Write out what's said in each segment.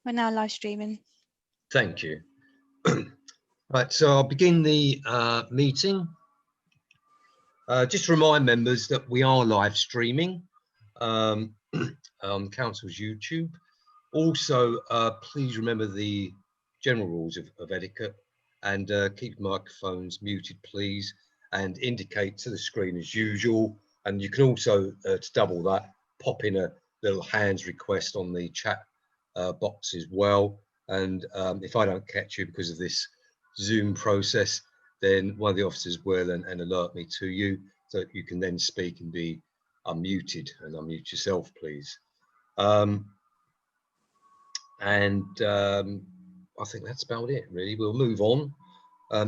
We're now live streaming. Thank you. Right, so I'll begin the meeting. Just to remind members that we are live streaming on Council's YouTube. Also, please remember the general rules of etiquette and keep microphones muted, please, and indicate to the screen as usual. And you can also, to double that, pop in a little hands request on the chat box as well. And if I don't catch you because of this Zoom process, then one of the officers will and alert me to you, so that you can then speak and be unmuted, and unmute yourself, please. I think that's about it, really. We'll move on.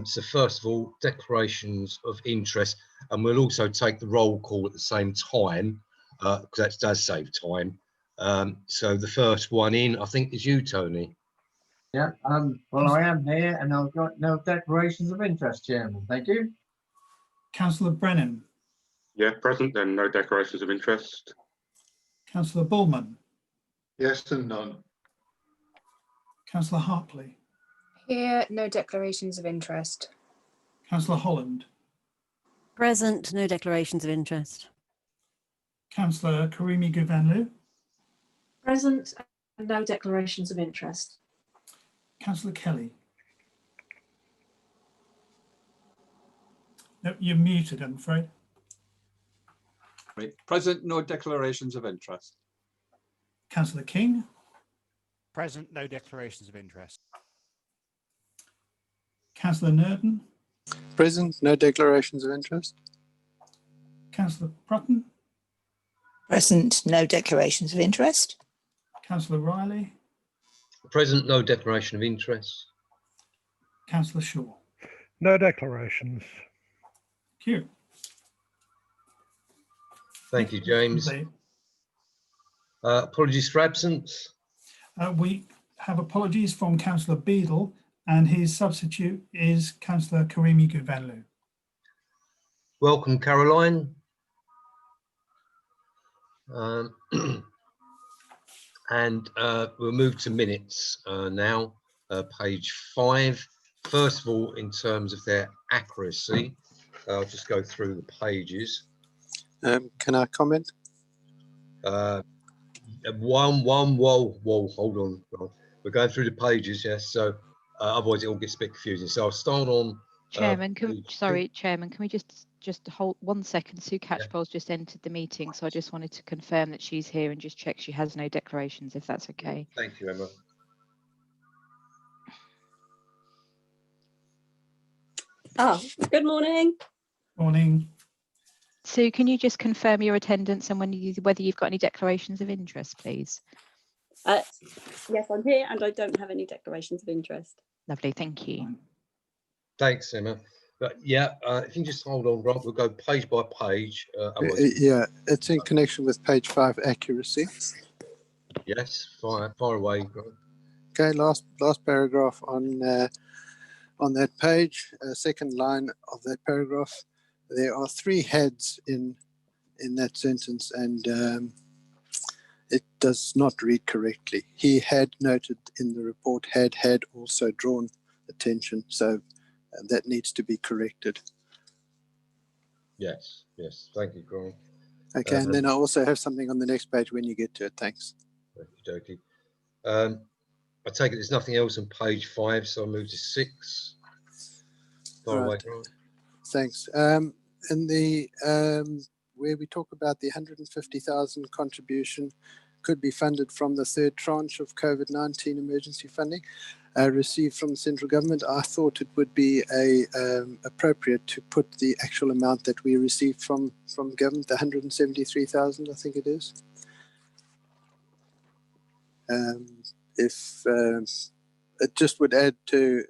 So first of all, declarations of interest, and we'll also take the roll call at the same time, because that does save time. So the first one in, I think, is you, Tony. Yeah, well, I am here and I've got no declarations of interest, Chairman. Thank you. Councillor Brennan. Yeah, present and no declarations of interest. Councillor Bullman. Yes and none. Councillor Hartley. Here, no declarations of interest. Councillor Holland. Present, no declarations of interest. Councillor Karimi Guvanlu. Present and no declarations of interest. Councillor Kelly. No, you're muted, I'm afraid. Present, no declarations of interest. Councillor King. Present, no declarations of interest. Councillor Nurden. Present, no declarations of interest. Councillor Prutton. Present, no declarations of interest. Councillor Riley. Present, no declaration of interest. Councillor Shaw. No declarations. Thank you. Thank you, James. Apologies for absence. We have apologies from Councillor Beadle, and his substitute is Councillor Karimi Guvanlu. Welcome, Caroline. And we'll move to minutes now, page 5. First of all, in terms of their accuracy, I'll just go through the pages. Can I comment? Whoa, hold on. We're going through the pages, yes, so otherwise it all gets a bit confusing. So I'll start on... Chairman, Chairman, can we just hold 1 second? Sue Catchpole's just entered the meeting, so I just wanted to confirm that she's here and just check she has no declarations, if that's okay. Thank you, Emma. Oh, good morning. Morning. Sue, can you just confirm your attendance and whether you've got any declarations of interest, please? Yes, I'm here and I don't have any declarations of interest. Lovely, thank you. Thanks, Emma. But yeah, if you just hold on, Rob, we'll go page by page. Yeah, it's in connection with page 5 accuracy. Yes, far away. Rob. Okay, last paragraph on that page, second line of that paragraph. There are 3 heads in that sentence, and it does not read correctly. He had noted in the report, had also drawn attention, so that needs to be corrected. Yes, thank you, Grant. Okay, and then I also have something on the next page when you get to it. Thanks. Okie dokie. I take it there's nothing else on page 5, so I'll move to 6. Far away, Grant. Thanks. In the where we talk about the 150,000 contribution could be funded from the 3rd tranche of COVID-19 emergency funding received from the central government, I thought it would be appropriate to put the actual amount that we received from government, the 173,000, I think it is. If it just would add to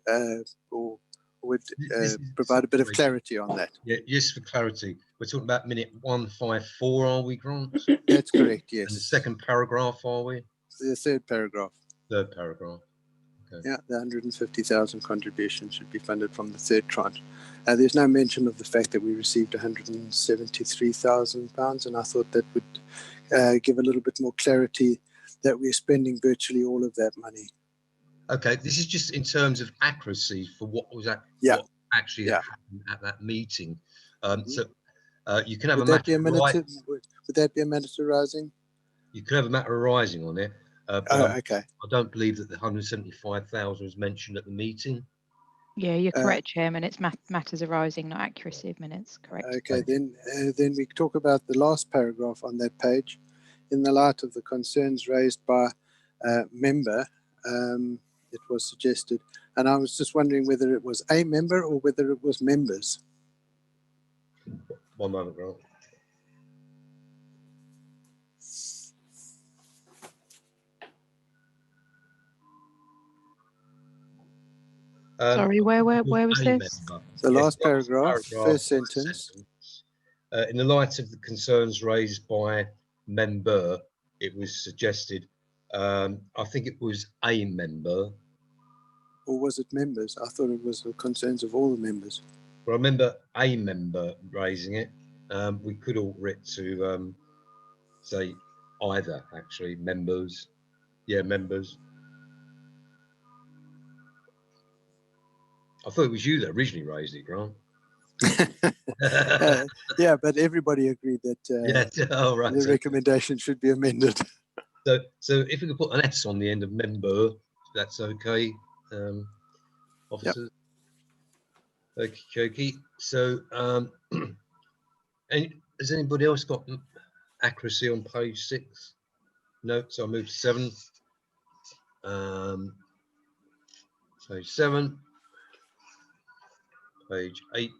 or would provide a bit of clarity on that. Yeah, yes, for clarity. We're talking about minute 154, are we, Grant? That's correct, yes. And the second paragraph, are we? The 3rd paragraph. 3rd paragraph. Okay. Yeah, the 150,000 contribution should be funded from the 3rd tranche. There's no mention of the fact that we received £173,000, and I thought that would give a little bit more clarity that we're spending virtually all of that money Okay, this is just in terms of accuracy for what was what actually happened at that meeting. So you can have Would a that be matter a minute? arising. Would that be a matter arising? You could have a matter arising on it. But Okay. I don't believe that the 175,000 was mentioned at the meeting. Yeah, you're correct, Chairman. It's matters arising, not accuracy of minutes. Correct. Okay, then we talk about the last paragraph on that page. In the light of the concerns raised by member, it was suggested, and I was just wondering whether it was a member or whether it was members. One moment, Grant. Sorry, where was this? The last paragraph, first sentence. In the light of the concerns raised by member, it was suggested, I think it was a member. Or was it members? I thought it was the concerns of all the members. Well, I remember a member raising it. We could alter it to say either, actually, members. Yeah, members. I thought it was you that originally raised it, Grant. Yeah, but everybody agreed that the recommendation should be amended. So if we could put an S on the end of member, that's okay, officers. Yep. Okay. So, and has anybody else got accuracy on page 6? No, so I'll move to 7. Page 7. Page 8.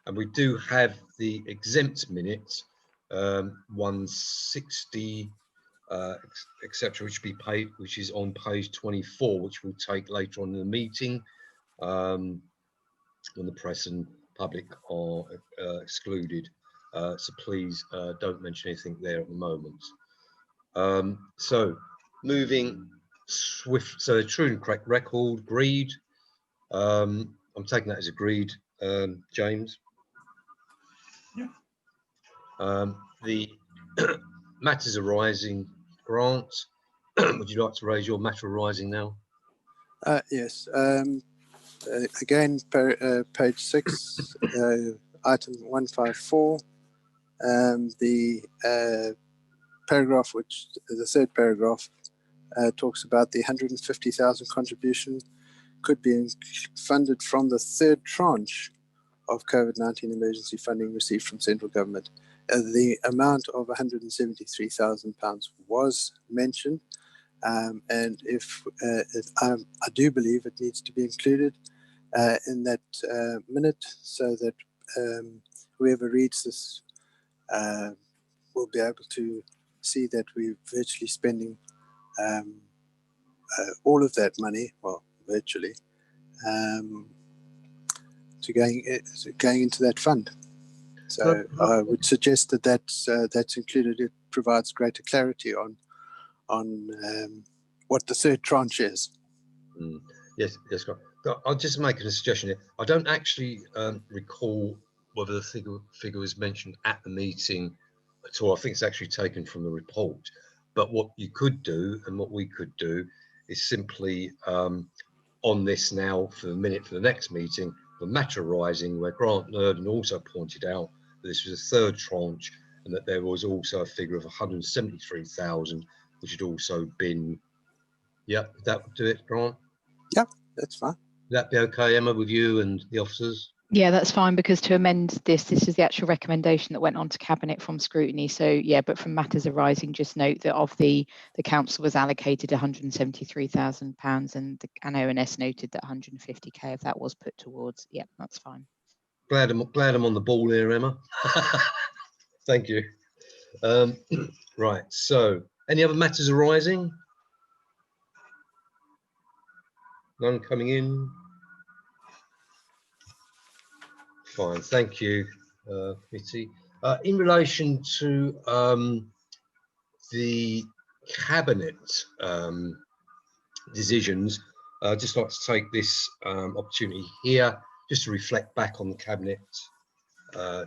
And we do have the exempt minutes, 160, etc., which be paid, which is on page 24, which we'll take later on in the meeting, when the press and public are excluded. So please don't mention anything there at the moment. So moving swift. So the true and correct record agreed. I'm taking that as agreed, James. The matters arising, Grant, would you like to raise your matter arising now? Yes. Again, page 6, item 154, the paragraph, which the third paragraph talks about the 150,000 contribution could be funded from the third tranche of COVID-19 emergency funding received from central government. The amount of £173,000 was mentioned, and if I do believe it needs to be included in that minute, so that whoever reads this will be able to see that we're virtually spending all of that money, well, virtually, to going into that fund. So I would suggest that that's included. It provides greater clarity on what the third tranche is. Yes, I'll just make a suggestion here. I don't actually recall whether the figure was mentioned at the meeting at all. I think it's actually taken from the report. But what you could do, and what we could do, is simply on this now for the minute for the next meeting, the matter arising where Grant Nurden also pointed out that this was a third tranche and that there was also a figure of 173,000, which had also been. Yep, that would do it, Grant. Yep, that's fine. Would that be okay, Emma, with you and the officers? Yeah, that's fine, because to amend this is the actual recommendation that went on to Cabinet from Scrutiny. So yeah, but from matters arising, just note that of the council was allocated £173,000, and ONS noted that 150k of that was put towards. Yeah, that's fine. Glad I'm on the ball here, Emma. Thank you. Right, so any other matters arising? None coming in? Fine, thank you, committee. In relation to the cabinet decisions, I'd just like to take this opportunity here just to reflect back on the cabinet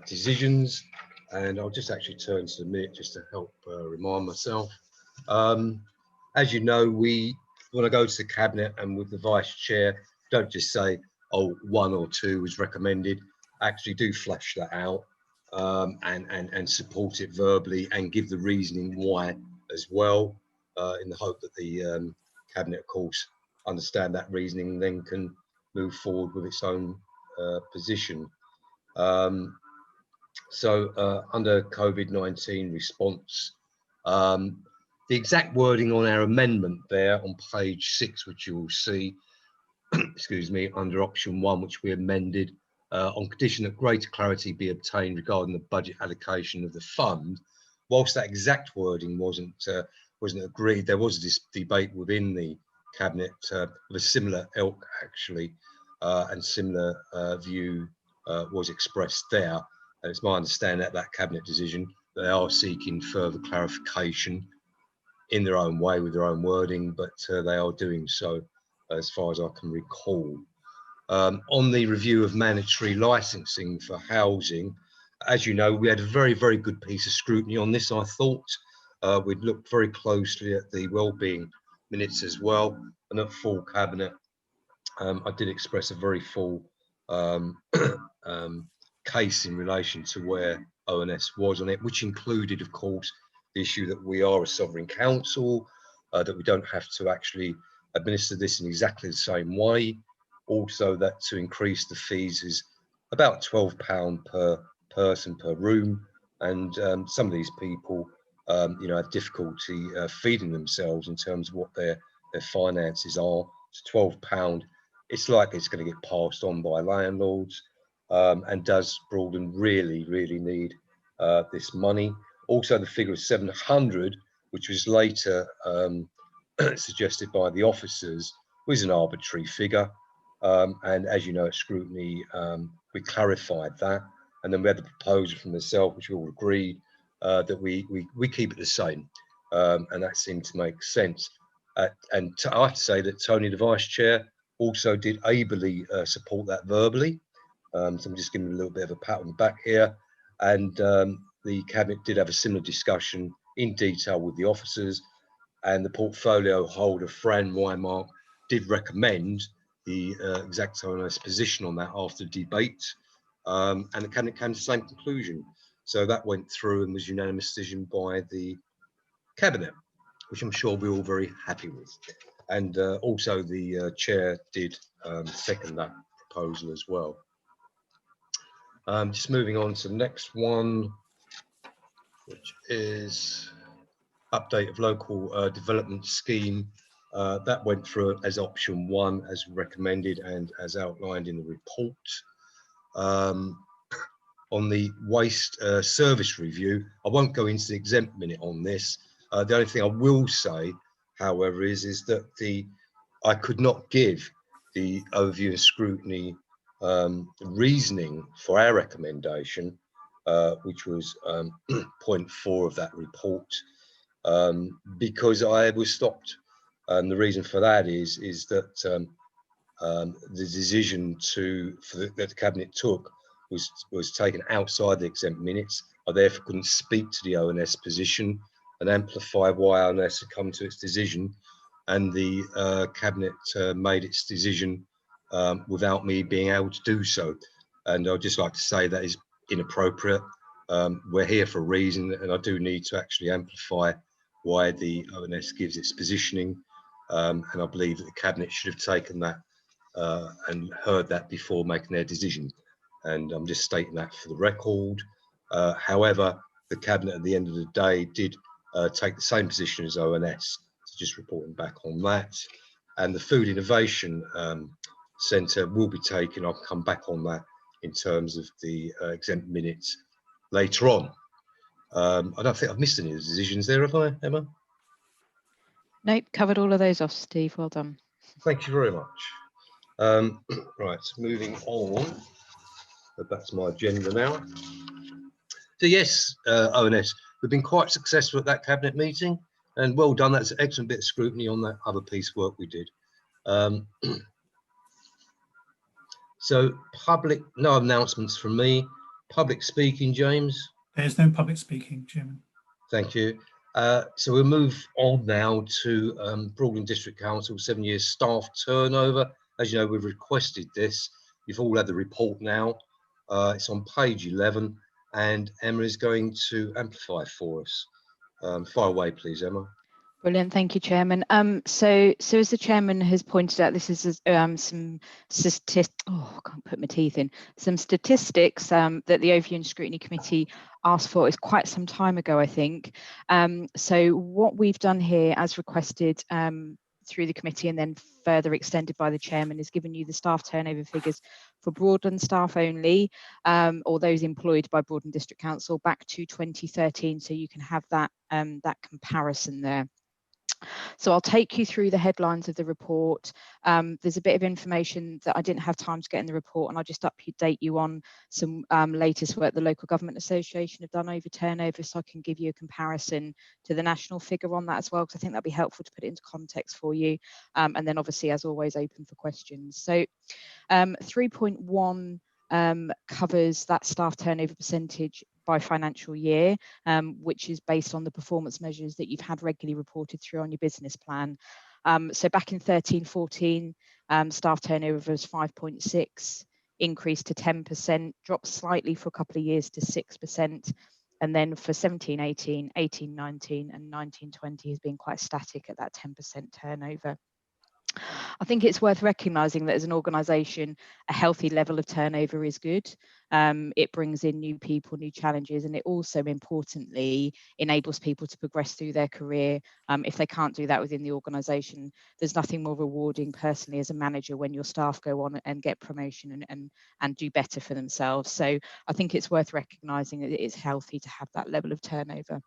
decisions, and I'll just actually turn to the minute just to help remind myself. As you know, we when I go to the cabinet and with the vice chair, don't just say, oh, 1 or 2 was recommended. Actually do flesh that out and support it verbally and give the reasoning why as well, in the hope that the cabinet, of course, understand that reasoning and then can move forward with its own position. So under COVID-19 response, the exact wording on our amendment there on page 6, which you will see, excuse me, under option 1, which we amended on condition that greater clarity be obtained regarding the budget allocation of the fund. Whilst that exact wording wasn't agreed, there was this debate within the cabinet of a similar ilk actually, and similar view was expressed there. And it's my understanding that that cabinet decision, they are seeking further clarification in their own way with their own wording, but they are doing so as far as I can recall. On the review of mandatory licensing for housing, as you know, we had a very, very good piece of scrutiny on this, I thought. We'd looked very closely at the wellbeing minutes as well, and at full cabinet, I did express a very full case in relation to where ONS was on it, which included, of course, the issue that we are a sovereign council, that we don't have to actually administer this in exactly the same way. Also, that to increase the fees is about £12 per person per room, and some of these people, you know, have difficulty feeding themselves in terms of what their finances are. So £12, it's likely it's going to get passed on by landlords, and does Broadland really, really need this money? Also, the figure of 700, which was later suggested by the officers, was an arbitrary figure. And as you know, at scrutiny, we clarified that. And then we had the proposal from myself, which we all agreed that we keep it the same. And that seemed to make sense. And I have to say that Tony, the vice chair, also did ably support that verbally. So I'm just giving a little bit of a pat on the back here. And the cabinet did have a similar discussion in detail with the officers, and the portfolio holder, Fran Weimark, did recommend the exact ONS position on that after debate, and the cabinet came to the same conclusion. So that went through and was unanimous decision by the cabinet, which I'm sure we're all very happy with. And also the chair did second that proposal as well. Just moving on to the next one, which is update of local development scheme. That went through as option 1 as recommended and as outlined in the report. On the waste service review, I won't go into the exempt minute on this. The only thing I will say, however, is that I could not give the overview and scrutiny reasoning for our recommendation, which was point 4 of that report, because I was stopped. And the reason for that is that the decision that the cabinet took was taken outside the exempt minutes. I therefore couldn't speak to the ONS position and amplify why ONS had come to its decision, and the cabinet made its decision without me being able to do so. And I'd just like to say that is inappropriate. We're here for a reason, and I do need to actually amplify why the ONS gives its positioning, and I believe that the cabinet should have taken that and heard that before making their decision. And I'm just stating that for the record. However, the cabinet at the end of the day did take the same position as ONS, so just reporting back on that. And the Food Innovation Centre will be taken, I'll come back on that in terms of the exempt minutes later on. I don't think I've missed any of the decisions there, have I, Emma? Nope, covered all of those off, Steve. Well done. Thank you very much. Right, moving on. Back to my agenda now. So yes, ONS, we've been quite successful at that cabinet meeting, and well done. That's an excellent bit of scrutiny on that other piece of work we did. So public, no announcements from me. Public speaking, James. There's no public speaking, Chairman. Thank you. So we'll move on now to Broadland District Council 7 years staff turnover. As you know, we've requested this. You've all had the report now. It's on page 11, and Emma is going to amplify for us. Fire away, please, Emma. Brilliant, thank you, Chairman. So as the Chairman has pointed out, this is some statistics. Oh, I can't put my teeth in. Some statistics that the Overview and Scrutiny Committee asked for is quite some time ago, I think. So what we've done here, as requested through the committee and then further extended by the Chairman, is given you the staff turnover figures for Broadland staff only, or those employed by Broadland District Council back to 2013, so you can have that that comparison there. So I'll take you through the headlines of the report. There's a bit of information that I didn't have time to get in the report, and I'll just update you on some latest work the Local Government Association have done over turnover, so I can give you a comparison to the national figure on that as well, because I think that'd be helpful to put it into context for you. And then obviously, as always, open for questions. So 3.1 covers that staff turnover percentage by financial year, which is based on the performance measures that you've had regularly reported through on your business plan. So back in 13-14, staff turnover was 5.6, increased to 10%, dropped slightly for a couple of years to 6%. And then for 17-18, 18-19 and 19-20 has been quite static at that 10% turnover. I think it's worth recognising that as an organisation, a healthy level of turnover is good. It brings in new people, new challenges, and it also importantly enables people to progress through their career. If they can't do that within the organisation, there's nothing more rewarding personally as a manager when your staff go on and get promotion and do better for themselves. So I think it's worth recognising that it is healthy to have that level of turnover.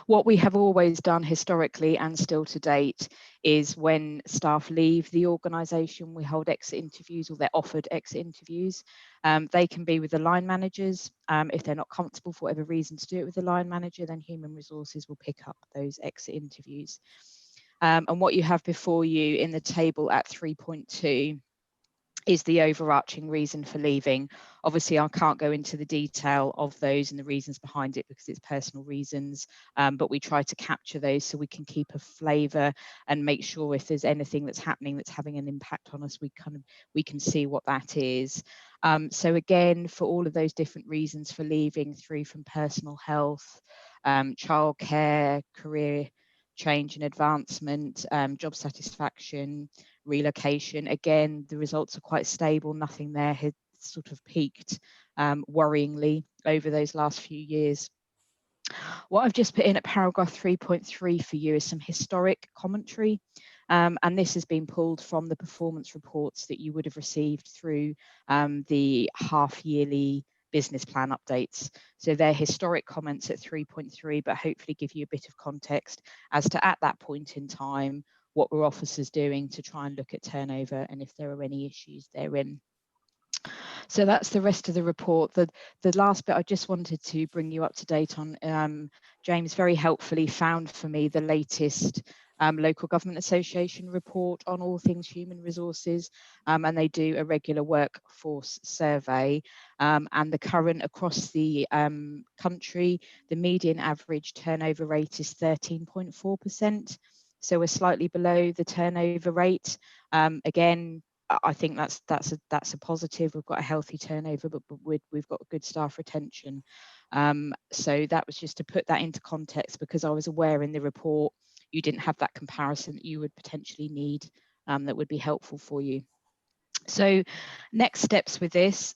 What we have always done historically and still to date is when staff leave the organisation, we hold exit interviews, or they're offered exit interviews. They can be with the line managers. If they're not comfortable for whatever reason to do it with the line manager, then Human Resources will pick up those exit interviews. And what you have before you in the table at 3.2 is the overarching reason for leaving. Obviously, I can't go into the detail of those and the reasons behind it because it's personal reasons, but we try to capture those so we can keep a flavour and make sure if there's anything that's happening that's having an impact on us, we can see what that is. So again, for all of those different reasons for leaving, through from personal health, childcare, career change and advancement, job satisfaction, relocation. Again, the results are quite stable. Nothing there has sort of peaked worryingly over those last few years. What I've just put in at paragraph 3.3 for you is some historic commentary. And this has been pulled from the performance reports that you would have received through the half-yearly business plan updates. So they're historic comments at 3.3, but hopefully give you a bit of context as to at that point in time, what were officers doing to try and look at turnover and if there are any issues therein. So that's the rest of the report. The last bit I just wanted to bring you up to date on, James very helpfully found for me the latest Local Government Association report on all things human resources, and they do a regular workforce survey, and the current across the country, the median average turnover rate is 13.4%. So we're slightly below the turnover rate. Again, I think that's a positive. We've got a healthy turnover, but we've got good staff retention. So that was just to put that into context, because I was aware in the report you didn't have that comparison that you would potentially need that would be helpful for you. So next steps with this,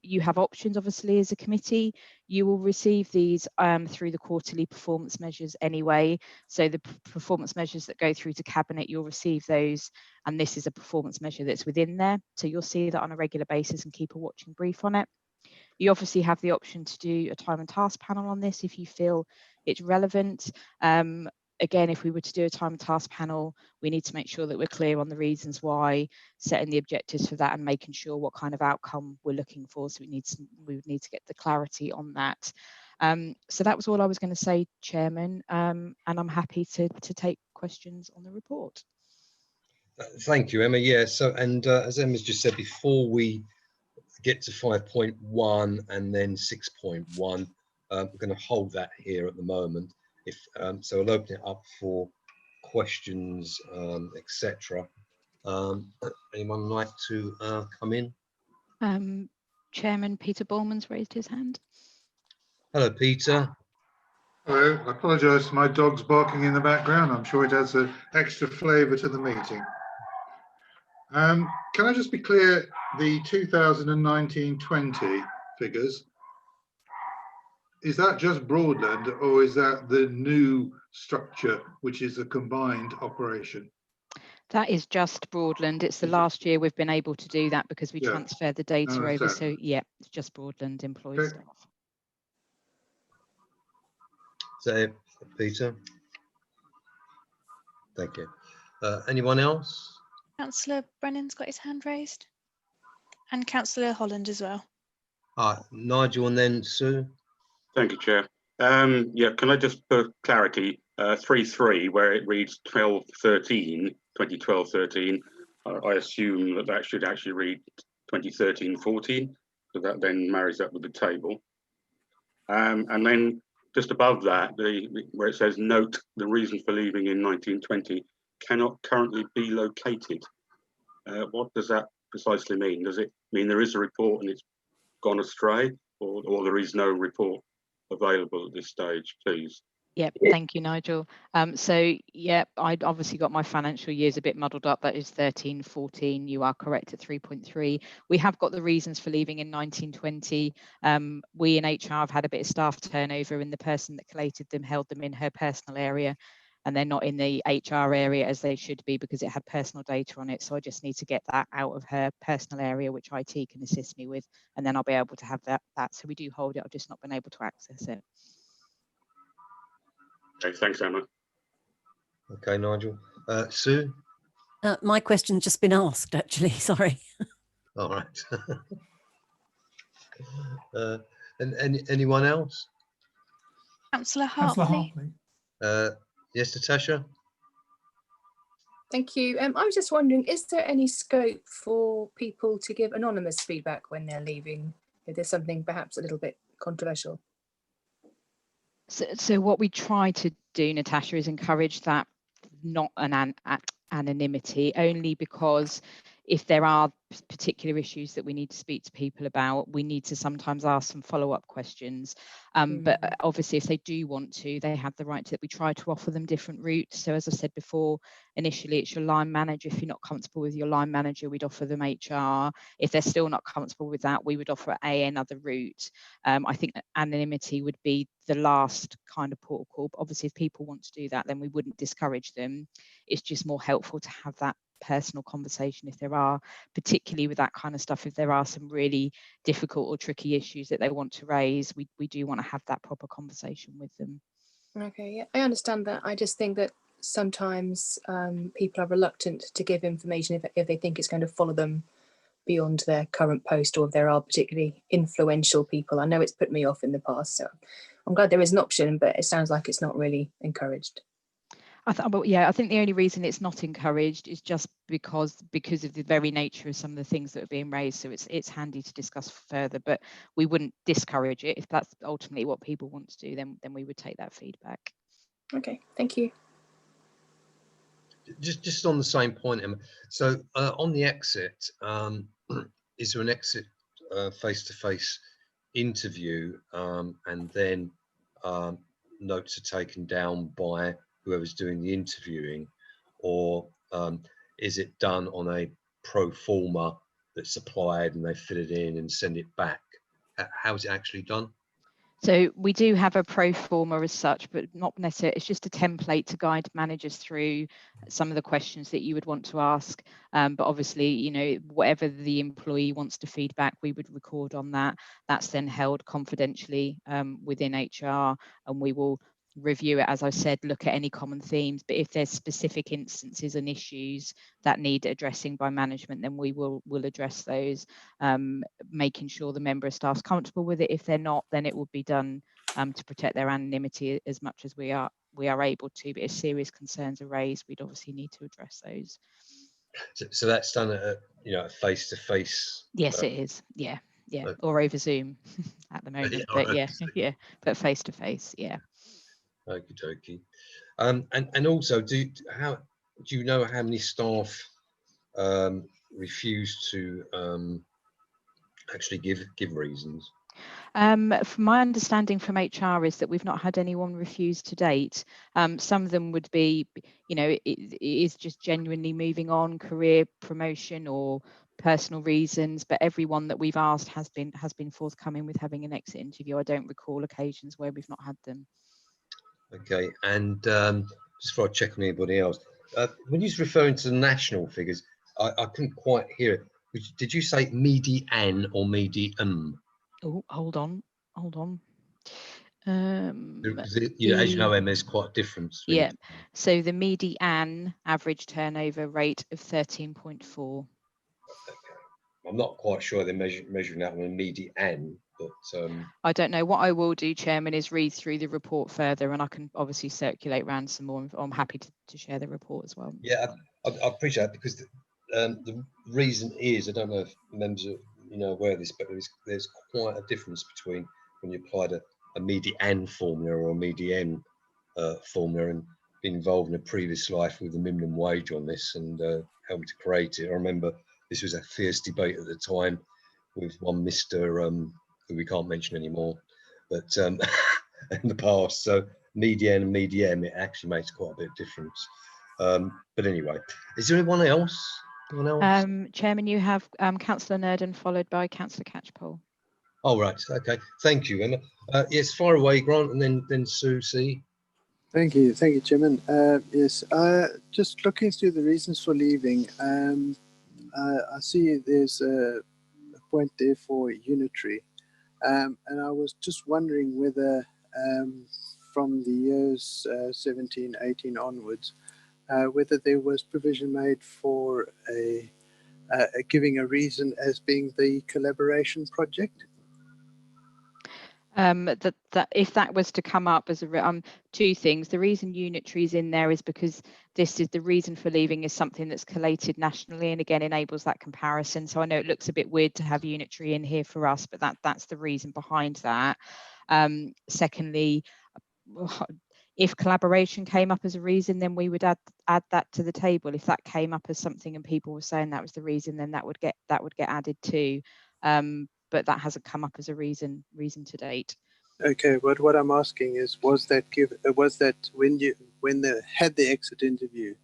you have options obviously as a committee. You will receive these through the quarterly performance measures anyway. So the performance measures that go through to Cabinet, you'll receive those, and this is a performance measure that's within there. So you'll see that on a regular basis and keep a watching brief on it. You obviously have the option to do a time and task panel on this if you feel it's relevant. Again, if we were to do a time and task panel, we need to make sure that we're clear on the reasons why, setting the objectives for that and making sure what kind of outcome we're looking for. So we would need to get the clarity on that. So that was all I was going to say, Chairman, and I'm happy to take questions on the report. Thank you, Emma. Yeah, so, and as Emma's just said, before we get to 5.1 and then 6.1, we're going to hold that here at the moment. If so, I'll open it up for questions, etc. Anyone like to come in? Chairman Peter Bowman's raised his hand. Hello, Peter. Hello, I apologise for my dog's barking in the background. I'm sure it adds an extra flavour to the meeting. Can I just be clear, the 2019-20 figures, is that just Broadland or is that the new structure, which is a combined operation? That is just Broadland. It's the last year we've been able to do that because we transferred the data over. So yeah, it's just Broadland employee staff. So, Peter. Thank you. Anyone else? Councillor Brennan's got his hand raised. And Councillor Holland as well. Nigel and then Sue. Thank you, Chair. Yeah, can I just for clarity, 3.3, where it reads 12-13, 2012-13, I assume that that should actually read 2013-14, so that then marries up with the table. And then just above that, where it says note the reason for leaving in 1920 cannot currently be located. What does that precisely mean? Does it mean there is a report and it's gone astray, or there is no report available at this stage, please? Yep, thank you, Nigel. So yeah, I'd obviously got my financial years a bit muddled up. That is 13-14. You are correct at 3.3. We have got the reasons for leaving in 1920. We in HR have had a bit of staff turnover, and the person that collated them held them in her personal area, and they're not in the HR area as they should be because it had personal data on it. So I just need to get that out of her personal area, which IT can assist me with, and then I'll be able to have that. So we do hold it. I've just not been able to access it. Okay, thanks, Emma. Okay, Nigel. Sue? My question's just been asked, actually. Sorry. All right. And anyone else? Councillor Hartley. Yes, Natasha? Thank you. I was just wondering, is there any scope for people to give anonymous feedback when they're leaving? If there's something perhaps a little bit controversial. So what we try to do, Natasha, is encourage that not an anonymity, only because if there are particular issues that we need to speak to people about, we need to sometimes ask some follow-up questions. But obviously, if they do want to, they have the right to. We try to offer them different routes. So as I said before, initially it's your line manager. If you're not comfortable with your line manager, we'd offer them HR. If they're still not comfortable with that, we would offer another route. I think that anonymity would be the last kind of port of call. But obviously, if people want to do that, then we wouldn't discourage them. It's just more helpful to have that personal conversation if there are, particularly with that kind of stuff, if there are some really difficult or tricky issues that they want to raise, we do want to have that proper conversation with them. Okay, yeah, I understand that. I just think that sometimes people are reluctant to give information if they think it's going to follow them beyond their current post, or if there are particularly influential people. I know it's put me off in the past, so I'm glad there is an option, but it sounds like it's not really encouraged. I think the only reason it's not encouraged is just because of the very nature of some of the things that are being raised. So it's handy to discuss further, but we wouldn't discourage it. If that's ultimately what people want to do, then we would take that feedback. Okay, thank you. Just on the same point, Emma. So on the exit, is there an exit face-to-face interview, and then notes are taken down by whoever's doing the interviewing, or is it done on a pro forma that's supplied and they fill it in and send it back? How is it actually done? So we do have a pro forma as such, but not necessarily. It's just a template to guide managers through some of the questions that you would want to ask. But obviously, you know, whatever the employee wants to feedback, we would record on that. That's then held confidentially within HR, and we will review it, as I said, look at any common themes. But if there's specific instances and issues that need addressing by management, then we will address those, making sure the member of staff's comfortable with it. If they're not, then it will be done to protect their anonymity as much as we are able to. But if serious concerns are raised, we'd obviously need to address those. So that's done at a face-to-face. Yes, it is. Yeah, or over Zoom at the moment. But but face to face. Yeah. Okie dokie. And also, do you know how many staff refuse to actually give reasons? From my understanding from HR is that we've not had anyone refuse to date. Some of them would be, you know, it is just genuinely moving on, career promotion or personal reasons, but everyone that we've asked has been forthcoming with having an exit interview. I don't recall occasions where we've not had them. Okay, and just before I check on anybody else, when you're referring to the national figures, I couldn't quite hear it. Did you say median or medium? Oh, hold on. You know, as you know, there's quite a difference. Yeah, so the median average turnover rate of 13.4. I'm not quite sure they're measuring that on a median, but I don't know. What I will do, Chairman, is read through the report further, and I can obviously circulate around some more. I'm happy to share the report as well. Yeah, I appreciate that, because the reason is, I don't know if members are aware of this, but there's quite a difference between when you applied a median formula or a median formula, and been involved in a previous life with the minimum wage on this and helped to create it. I remember this was a fierce debate at the time with one Mr. Who we can't mention anymore, but in the past. So median and medium, it actually makes quite a bit of difference. But anyway, is there anyone else? Chairman, you have Councillor Nurden followed by Councillor Catchpole. Oh, right. Okay. Thank you, Emma. Yes, fire away, Grant, and then Susie. Thank you, Chairman. Yes, just looking through the reasons for leaving, I see there's a point there for unitary, and I was just wondering whether from the years 17, 18 onwards, whether there was provision made for giving a reason as being the collaboration project. That if that was to come up as a two things. The reason unitary is in there is because this is the reason for leaving is something that's collated nationally, and again enables that comparison. So I know it looks a bit weird to have unitary in here for us, but that's the reason behind that. Secondly, if collaboration came up as a reason, then we would add that to the table. If that came up as something and people were saying that was the reason, then that would get added too. But that hasn't come up as a reason to date. Okay, but what I'm asking is, was that when they had the exit interview,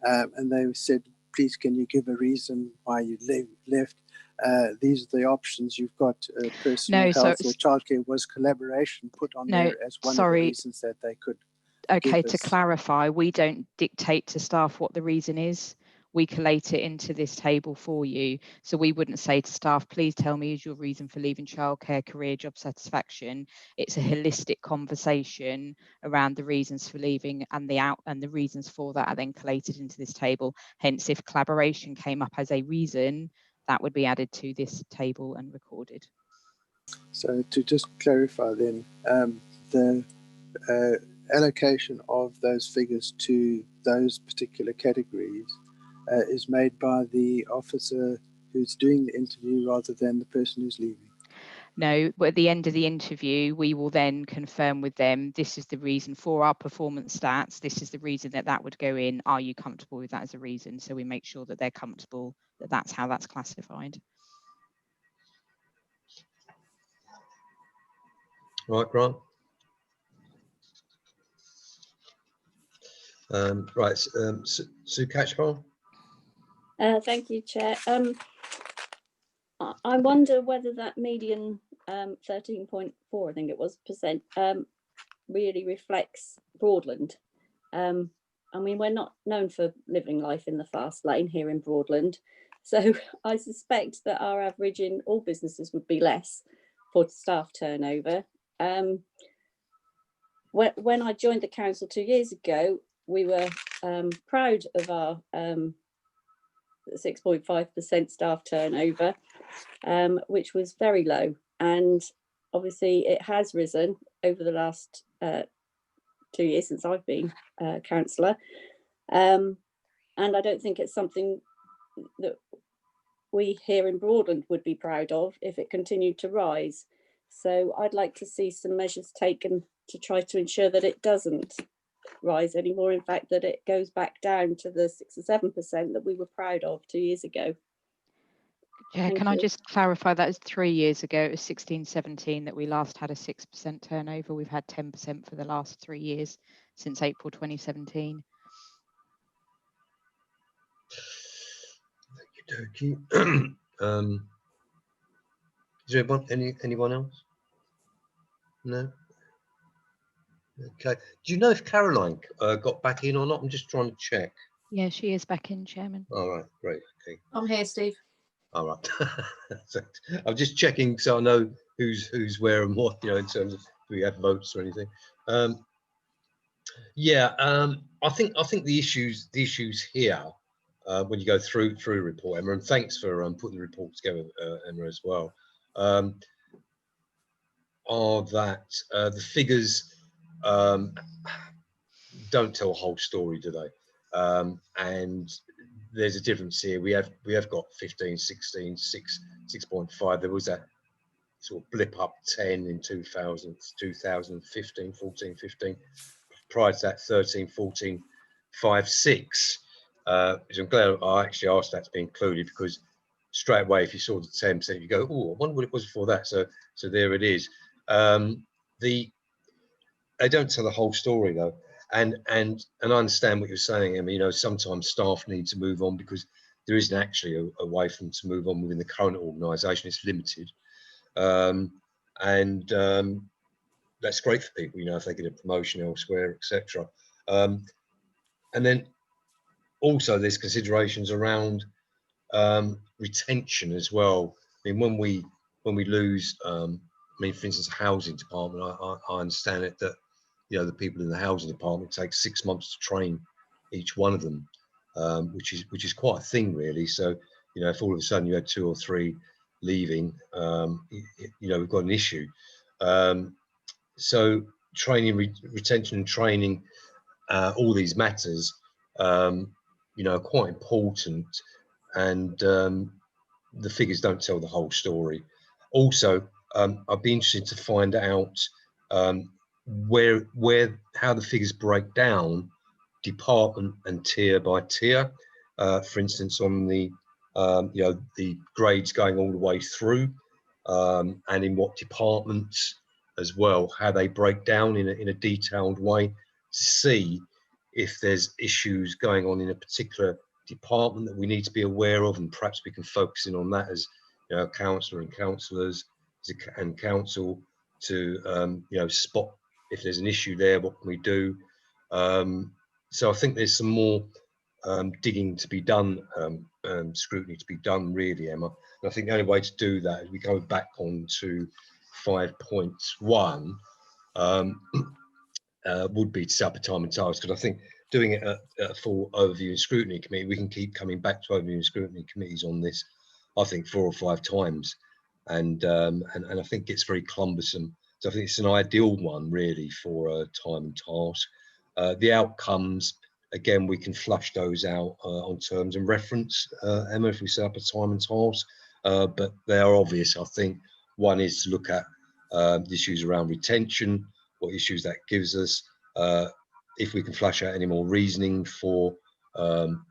and they said, please, can you give a reason why you left? These are the options you've got: personal health or childcare. Was collaboration put on there as one of the reasons that they could? Okay, to clarify, we don't dictate to staff what the reason is. We collate it into this table for you. So we wouldn't say to staff, please tell me is your reason for leaving childcare, career, job satisfaction. It's a holistic conversation around the reasons for leaving, and the reasons for that are then collated into this table. Hence, if collaboration came up as a reason, that would be added to this table and recorded. So to just clarify then, the allocation of those figures to those particular categories is made by the officer who's doing the interview rather than the person who's leaving. No, but at the end of the interview, we will then confirm with them, this is the reason for our performance stats. This is the reason that would go in. Are you comfortable with that as a reason? So we make sure that they're comfortable that that's how that's classified. Right, Grant. Right, Sue Catchpole. Thank you, Chair. I wonder whether that median 13.4, I think it was, percent, really reflects Broadland. I mean, we're not known for living life in the fast lane here in Broadland, so I suspect that our average in all businesses would be less for staff turnover. When I joined the council 2 years ago, we were proud of our 6.5% staff turnover, which was very low. And obviously it has risen over the last 2 years since I've been councillor. And I don't think it's something that we here in Broadland would be proud of if it continued to rise. So I'd like to see some measures taken to try to ensure that it doesn't rise anymore. In fact, that it goes back down to the 6 or 7% that we were proud of 2 years ago. Yeah, Thank can I you. just clarify that was 3 years ago? It was 16-17 that we last had a 6% turnover. We've had 10% for the last 3 years since April 2017. Okey dokey. Is there anyone else? No. Okay. Do you know if Caroline got back in or not? I'm just trying to check. Yeah, she is back in, Chairman. All right, great. Okay. I'm here, Steve. All right. So, I'm just checking so I know who's where and what, you know, in terms of do we have votes or anything. Yeah, I think the issues here when you go through a report, Emma, and thanks for putting the report together, Emma, as well, are that the figures don't tell a whole story, do they? And there's a difference here. We have got 15, 16, 6.5. There was that sort of blip up 10 in 2015, 14, 15. Prior to that, 13, 14, 5, 6. Which I'm glad I actually asked that to be included, because straight away, if you saw the 10%, you go, oh, I wonder what it was before that. So there it is. They don't tell the whole story though, and I understand what you're saying, Emma. You know, sometimes staff need to move on because there isn't actually a way for them to move on within the current organisation. It's limited, that's great for people. You know, if they get a promotion elsewhere, etc. And then also there's considerations around retention as well. I mean, when we lose, I mean, for instance, housing department, I understand it that, you know, the people in the housing department take 6 months to train each one of them, which is quite a thing, really. So, you know, if all of a sudden you had 2 or 3 leaving, you know, we've got an issue. So training, retention and training, all these matters, you know, are quite important, and the figures don't tell the whole story. Also, I'd be interested to find out how the figures break down department and tier by tier. For instance, on the you know, the grades going all the way through, and in what departments as well, how they break down in a detailed way, to see if there's issues going on in a particular department that we need to be aware of, and perhaps we can focus in on that as, you know, councillor and councillors and council to you know, spot if there's an issue there, what can we do. So I think there's some more digging to be done, scrutiny to be done, really, Emma. And I think the only way to do that is we go back on to 5.1 would be to set up a time and task, because I think doing it at a full overview and scrutiny committee, we can keep coming back to overview and scrutiny committees on this, I think 4 or 5 times, and I think it's very cumbersome. So I think it's an ideal one, really, for time and task. The outcomes, again, we can flush those out on terms and reference, Emma, if we set up a time and task, but they are obvious. I think one is to look at the issues around retention, what issues that gives us, if we can flush out any more reasoning for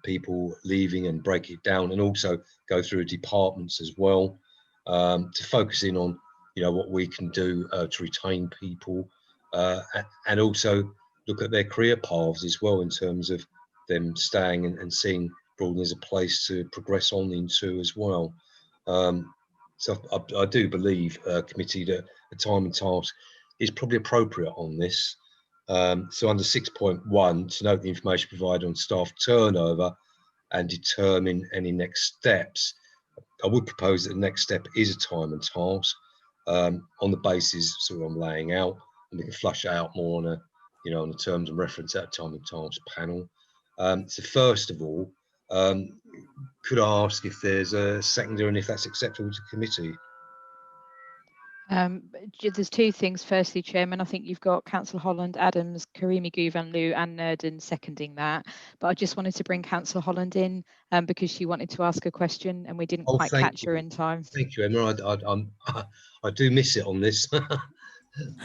people leaving and break it down, and also go through departments as well, to focus in on, you know, what we can do to retain people, and also look at their career paths as well, in terms of them staying and seeing Broadland as a place to progress on into as well. So I do believe, committee, that a time and task is probably appropriate on this. So under 6.1, to note the information provided on staff turnover and determine any next steps, I would propose that the next step is a time and task, on the basis sort of I'm laying out, and we can flush it out more on a, you know, on the terms and reference at a time and task panel. So first of all, could I ask if there's a seconder and if that's acceptable to committee? There's 2 things. Firstly, Chairman, I think you've got Councillor Holland, Adams, Karimi Guvanlu and Nurdin seconding that. But I just wanted to bring Councillor Holland in because she wanted to ask a question and we didn't quite catch her in time. Thank you, Emma. I do miss it on this.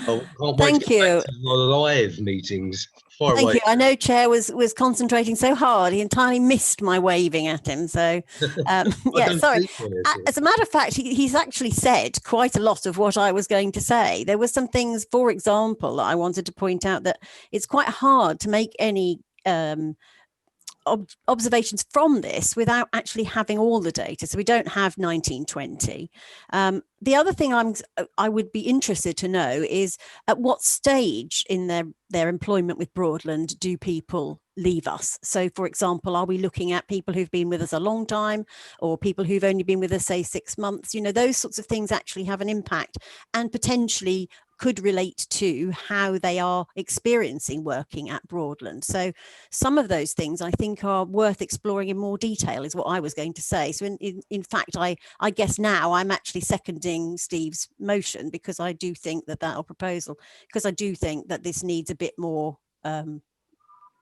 Oh, can't wait Thank to get you. back to the live meetings. Far Thank away. you. I know Chair was concentrating so hard, he entirely missed my waving at him. So, I yeah, don't sorry. see one, is it? As a matter of fact, he's actually said quite a lot of what I was going to say. There were some things, for example, that I wanted to point out, that it's quite hard to make any observations from this without actually having all the data. So we don't have 1920. The other thing I would be interested to know is at what stage in their employment with Broadland do people leave us? So for example, are we looking at people who've been with us a long time, or people who've only been with us, say, 6 months? You know, those sorts of things actually have an impact and potentially could relate to how they are experiencing working at Broadland. So some of those things I think are worth exploring in more detail, is what I was going to say. So in fact, I guess now I'm actually seconding Steve's motion, because I do think that or proposal, because I do think that this needs a bit more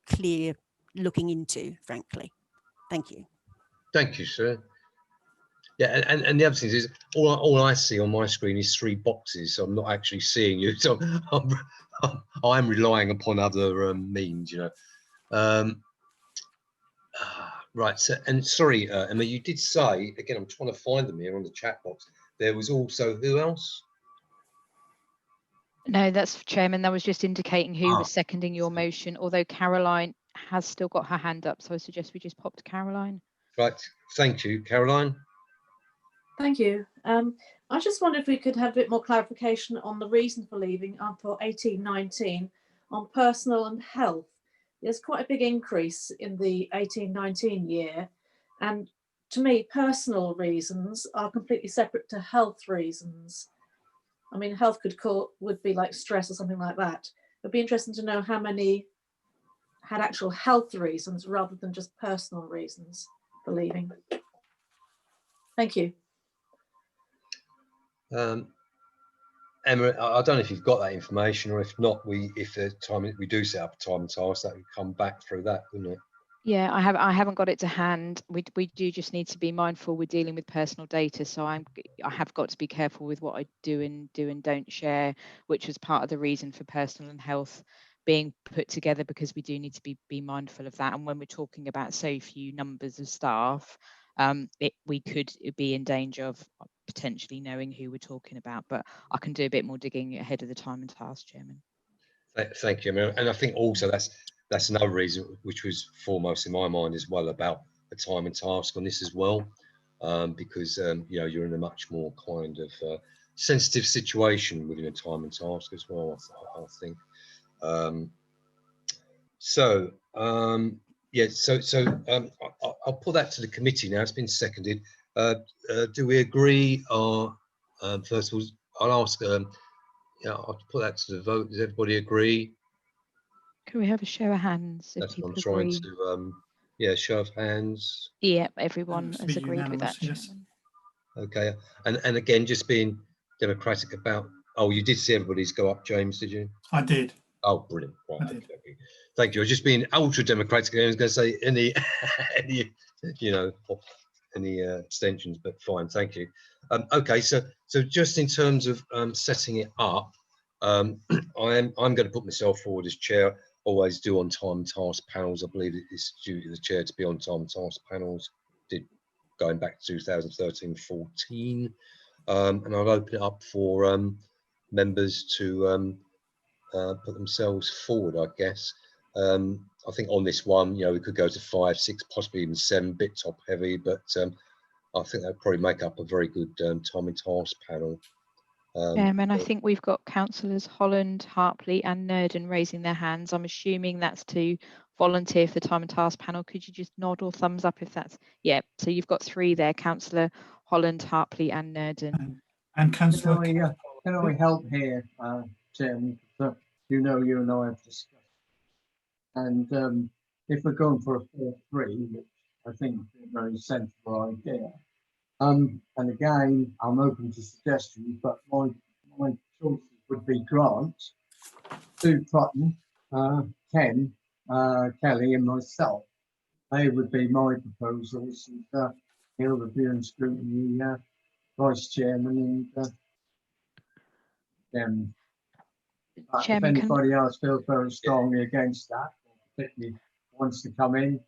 clear looking into, frankly. Thank you. Thank you, sir. Yeah, and the other thing is, all I see on my screen is 3 boxes, so I'm not actually seeing you. So I'm relying upon other means, you know. Right. So, and sorry, Emma, you did say again. I'm trying to find them here on the chat box. There was also who else? No, that's Chairman. That was just indicating who was seconding your motion. Although Caroline has still got her hand up, so I suggest we just pop to Caroline. Right. Thank you, Caroline. Thank you. I just wondered if we could have a bit more clarification on the reason for leaving for 1819 on personal and health. There's quite a big increase in the 1819 year, and to me, personal reasons are completely separate to health reasons. I mean, health would be like stress or something like that. It'd be interesting to know how many had actual health reasons rather than just personal reasons for leaving. Thank you. Emma, I don't know if you've got that information, or if not, we do set up a time and task, that would come back through that, wouldn't it? Yeah, I haven't got it to hand. We do just need to be mindful we're dealing with personal data, so I have got to be careful with what I do and don't share, which was part of the reason for personal and health being put together, because we do need to be mindful of that. And when we're talking about so few numbers of staff, we could be in danger of potentially knowing who we're talking about. But I can do a bit more digging ahead of the time and task, Chairman. Thank you, Emma. And I think also that's another reason which was foremost in my mind as well, about the time and task on this as well, because you know, you're in a much more kind of sensitive situation within a time and task as well, I think. Yeah, I'll put that to the committee now. It's been seconded. Do we agree? First of all, I'll ask. Yeah, I'll put that to the vote. Does everybody agree? Can we have a show of hands if That's people what I'm trying agree? to. Yeah, show of hands. Yeah, everyone Looks to has be agreed with that, unanimous, yes. Chairman. Okay, and again, just being democratic about. Oh, you did see everybody's go up, James, did you? I did. Oh, brilliant! Right, I did. okay. Thank you. I was just being ultra democratic. I was going to say any, you know, any extensions, but fine. Thank you. Okay, so just in terms of setting it up, I'm going to put myself forward as chair. Always do on time and task panels. I believe it's due to the chair to be on time and task panels. Did going back to 2013-14, and I'll open it up for members to put themselves forward, I guess. I think on this one, you know, we could go to 5, 6, possibly even 7, bit top heavy, but I think that'd probably make up a very good time and task panel. And I think we've got councillors Holland, Hartley and Nurden raising their hands. I'm assuming that's to volunteer for the time and task panel. Could you just nod or thumbs up if that's, yeah. So you've got 3 there, Councillor Holland, Hartley and Nurden. And Councillor. Can I help here, Chairman? So, you know, you and I have discussed. And if we're going for a 4-3, which I think is a very sensible idea, and again, I'm open to suggestions, but my choices would be Grant, Sue Trotton, Ken, Kelly and myself. They would be my proposals. And Hill, Review and Scrutiny, Vice Chairman and Chairman. But if Chairman, anybody else feels very strongly against that, particularly wants to come in,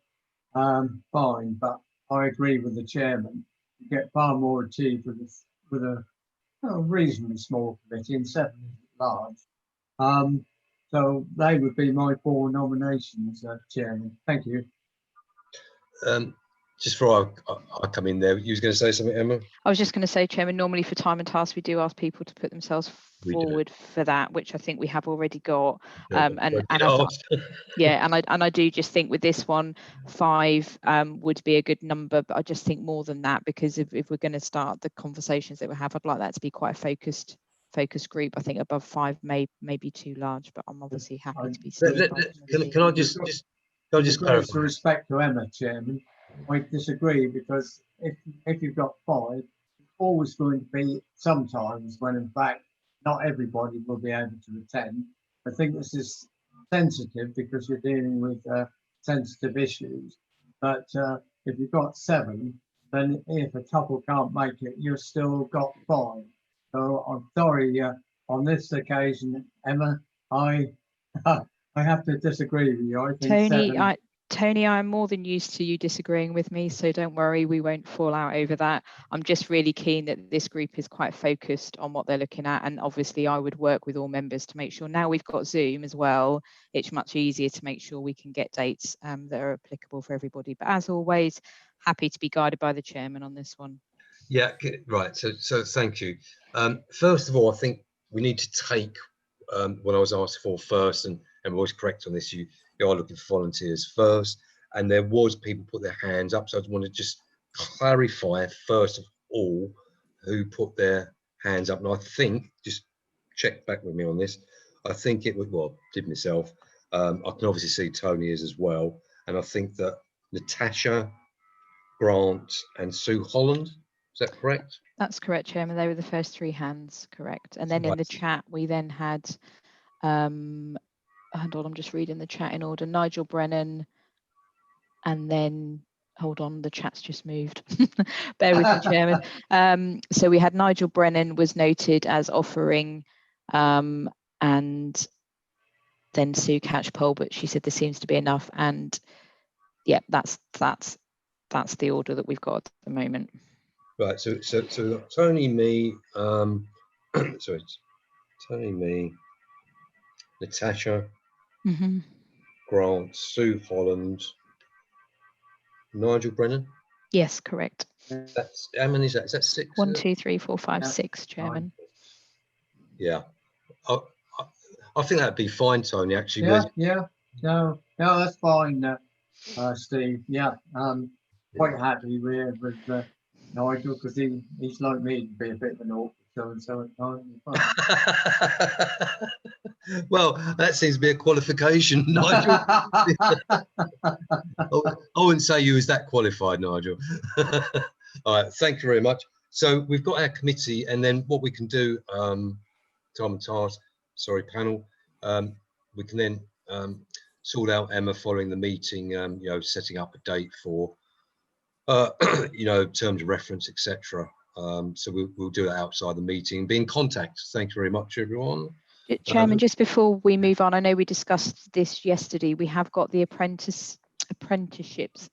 fine. But I agree with the chairman. You get far more achieved with a reasonably small committee, and 7 is large. So they would be my 4 nominations, Chairman. Thank you. Just before I come in there, you was going to say something, Emma? I was just going to say, Chairman, normally for time and task, we do ask people to put themselves forward for that, which I think we have already got. And I do just think with this one, 5 would be a good number, but I just think more than that, because if we're going to start the conversations that we have, I'd like that to be quite a focused group. I think above 5 may be too large, but I'm obviously happy to be. Can I just clarify? With respect to Emma, Chairman, I disagree, because if you've got 5, it's always going to be sometimes when in fact not everybody will be able to attend. I think this is sensitive because you're dealing with sensitive issues. But if you've got 7, then if a couple can't make it, you've still got 5. So I'm sorry, on this occasion, Emma, I have to disagree with you. I think Tony, I'm more than used to you disagreeing with me, so don't worry, we won't fall out over that. I'm just really keen that this group is quite focused on what they're looking at, and obviously I would work with all members to make sure, now we've got Zoom as well, it's much easier to make sure we can get dates that are applicable for everybody. But as always, happy to be guided by the chairman on this one. Yeah, right. So thank you. First of all, I think we need to take what I was asked for first, and was correct on this. You are looking for volunteers first, and there was people put their hands up. So I want to just clarify first of all who put their hands up. And I think, just check back with me on this, I think it was, well, did myself. I can obviously see Tony is as well, and I think that Natasha, Grant, and Sue Holland. Is that correct? That's correct, Chairman. They were the first 3 hands, correct. And then in the chat, we then had, hold on, I'm just reading the chat in order. Nigel Brennan, and then, hold on, the chat's just moved. Bear with me, Chairman. So we had Nigel Brennan was noted as offering, and then Sue Catchpole, but she said there seems to be enough. And yeah, that's the order that we've got at the moment. Right, so Tony, me, sorry, Tony, me, Natasha, Grant, Sue Holland, Nigel Brennan. Yes, correct. That's how many is that? Is that 6? 1, 2, 3, 4, 5, 6, Chairman. Yeah, I think that'd be fine, Tony. Actually, no, that's fine, Steve. Yeah, quite happy with Nigel, because he's like me to be a bit of an awkward so at times. Well, that seems to be a qualification, Nigel. I wouldn't say you was that qualified, Nigel. All right, thank you very much. So we've got our committee, and then what we can do, time and task, sorry, panel, we can then sort out Emma following the meeting, you know, setting up a date for, you know, terms of reference, etc. So we'll do that outside the meeting. Be in contact. Thank you very much, everyone. Chairman, just before we move on, I know we discussed this yesterday. We have got the apprenticeships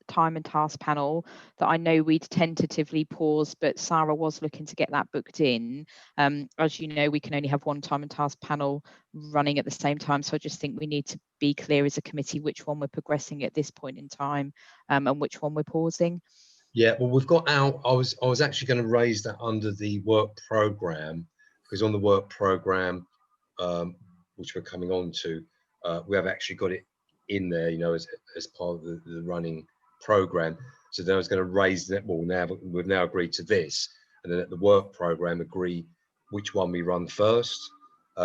time and task panel that I know we'd tentatively paused, but Sarah was looking to get that booked in. As you know, we can only have one time and task panel running at the same time, so I just think we need to be clear as a committee which one we're progressing at this point in time, and which one we're pausing. Yeah, well, we've got our, I was actually going to raise that under the work programme, because on the work programme, which we're coming on to, we have actually got it in there, you know, as part of the running programme. So then I was going to raise that. Well, now we've now agreed to this, and then at the work programme agree which one we run first.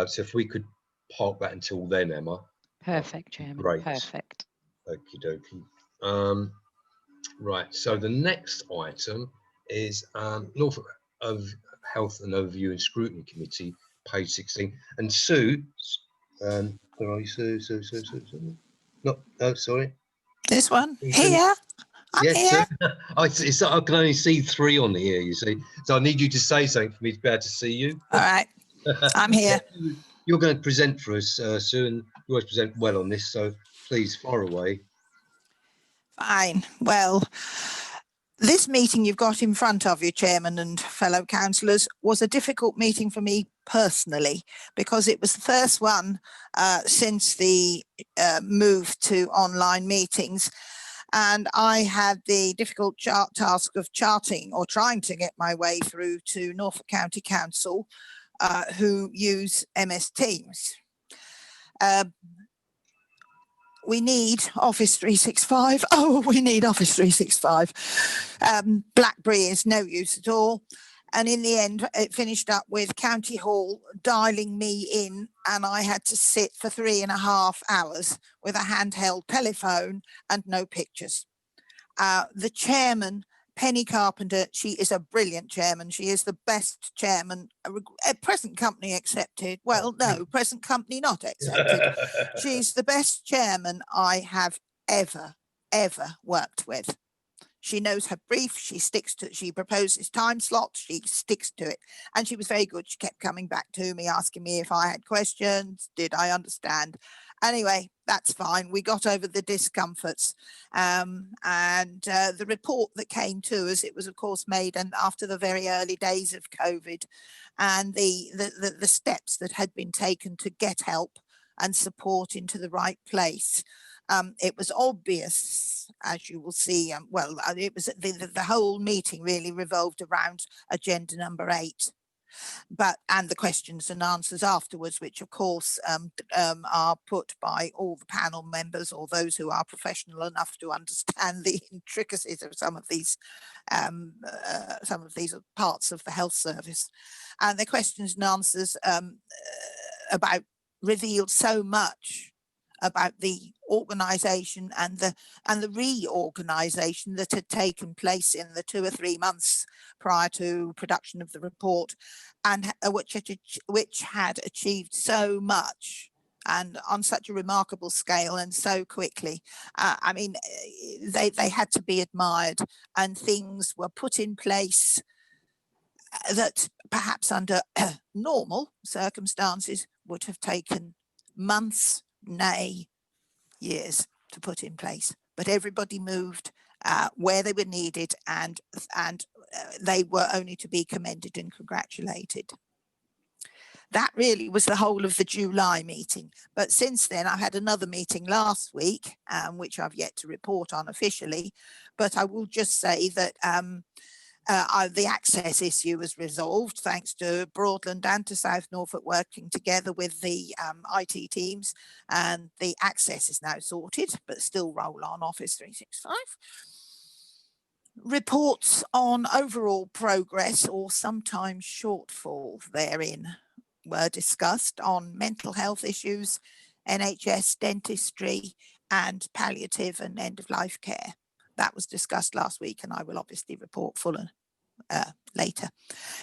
So if we could park that until then, Emma. Perfect, Chairman. Great. Perfect. Okie dokie. Right. So the next item is Norfolk of Health and Overview and Scrutiny Committee, page 16. And Sue, where are you, Sue? Sue. No, sorry. This one here. I'm yes, here. I can only see 3 on here, you see. So I need you to say something for me to be able to see you. All right. I'm here. you're going to present for us, Sue, and you always present well on this, so please fire away. Fine. Well, this meeting you've got in front of you, Chairman and fellow councillors, was a difficult meeting for me personally, because it was the first one since the move to online meetings. And I had the difficult task of charting or trying to get my way through to Norfolk County Council, who use MS Teams. We need Office 365. Oh, we need Office 365. BlackBerry is no use at all. And in the end, it finished up with County Hall dialing me in, and I had to sit for 3.5 hours with a handheld telephone and no pictures. The chairman, Penny Carpenter, she is a brilliant chairman. She is the best chairman, present company accepted. Well, no, present company not accepted. She's the best chairman I have ever worked with. She knows her brief, she sticks to it, she proposes time slots, she sticks to it. And she was very good. She kept coming back to me, asking me if I had questions, did I understand? Anyway, that's fine. We got over the discomforts. The report that came to us, it was of course made and after the very early days of COVID, and the steps that had been taken to get help and support into the right place. It was obvious, as you will see, it was the whole meeting really revolved around agenda number 8, and the questions and answers afterwards, which of course are put by all the panel members or those who are professional enough to understand the intricacies of some of these parts of the health service. And the questions and answers about revealed so much about the organisation and the reorganisation that had taken place in the 2 or 3 months prior to production of the report, and which had achieved so much and on such a remarkable scale and so quickly. I mean, they had to be admired, and things were put in place that perhaps under normal circumstances would have taken months, nay, years to put in place. But everybody moved where they were needed, and they were only to be commended and congratulated. That really was the whole of the July meeting. But since then, I had another meeting last week, which I've yet to report on officially. But I will just say that the access issue was resolved thanks to Broadland and to South Norfolk working together with the IT teams, and the access is now sorted, but still roll on Office 365. Reports on overall progress or sometimes shortfall therein were discussed on mental health issues, NHS, dentistry, and palliative and end-of-life care. That was discussed last week, and I will obviously report fuller later.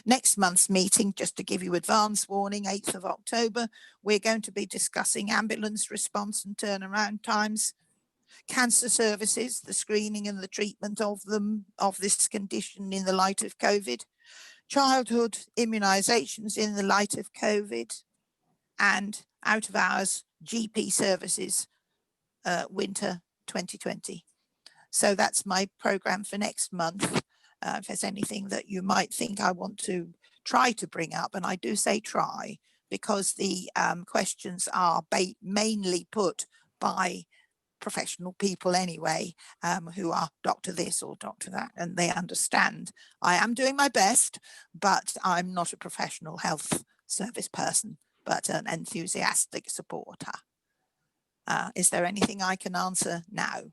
Next month's meeting, just to give you advance warning, 8th of October, we're going to be discussing ambulance response and turnaround times, cancer services, the screening and the treatment of this condition in the light of COVID, childhood immunisations in the light of COVID, and out of hours GP services winter 2020. So that's my programme for next month. If there's anything that you might think I want to try to bring up, and I do say try, because the questions are mainly put by professional people anyway, who are doctor this or doctor that, and they understand I am doing my best, but I'm not a professional health service person, but an enthusiastic supporter. Is there anything I can answer now?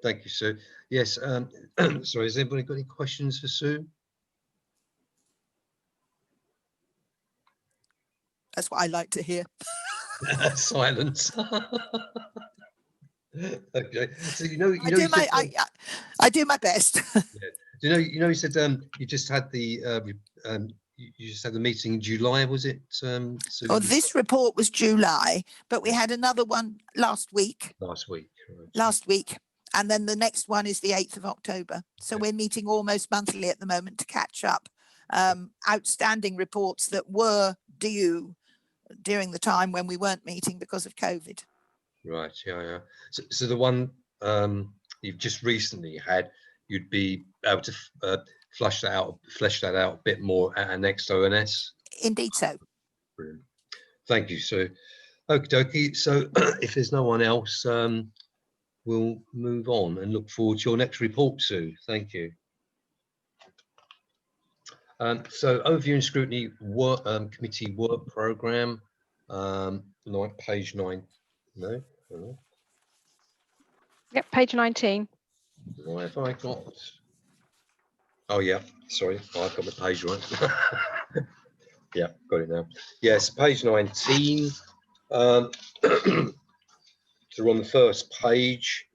Thank you, Sue. Yes, sorry, has anybody got any questions for Sue? That's what I like to hear. Silence. Okay, so I do my best. Yeah. You said you just had the you just had the meeting in July, was it? Well, this report was July, but we had another one last week. Last week. And then the next one is the 8th of October. So we're meeting almost monthly at the moment to catch up. Outstanding reports that were due during the time when we weren't meeting because of COVID. Right. Yeah. So the one you've just recently had, you'd be able to flesh that out a bit more at our next ONS. Indeed so. Brilliant. Thank you. So, okie dokie. So if there's no one else, we'll move on and look forward to your next report, Sue. Thank you. So overview and scrutiny work, committee work programme, page 9. No. Yep, page 19. Why have I got? Oh yeah, sorry, I've got the page right. Yeah, got it now. Yes, page 19. So we're on the first page.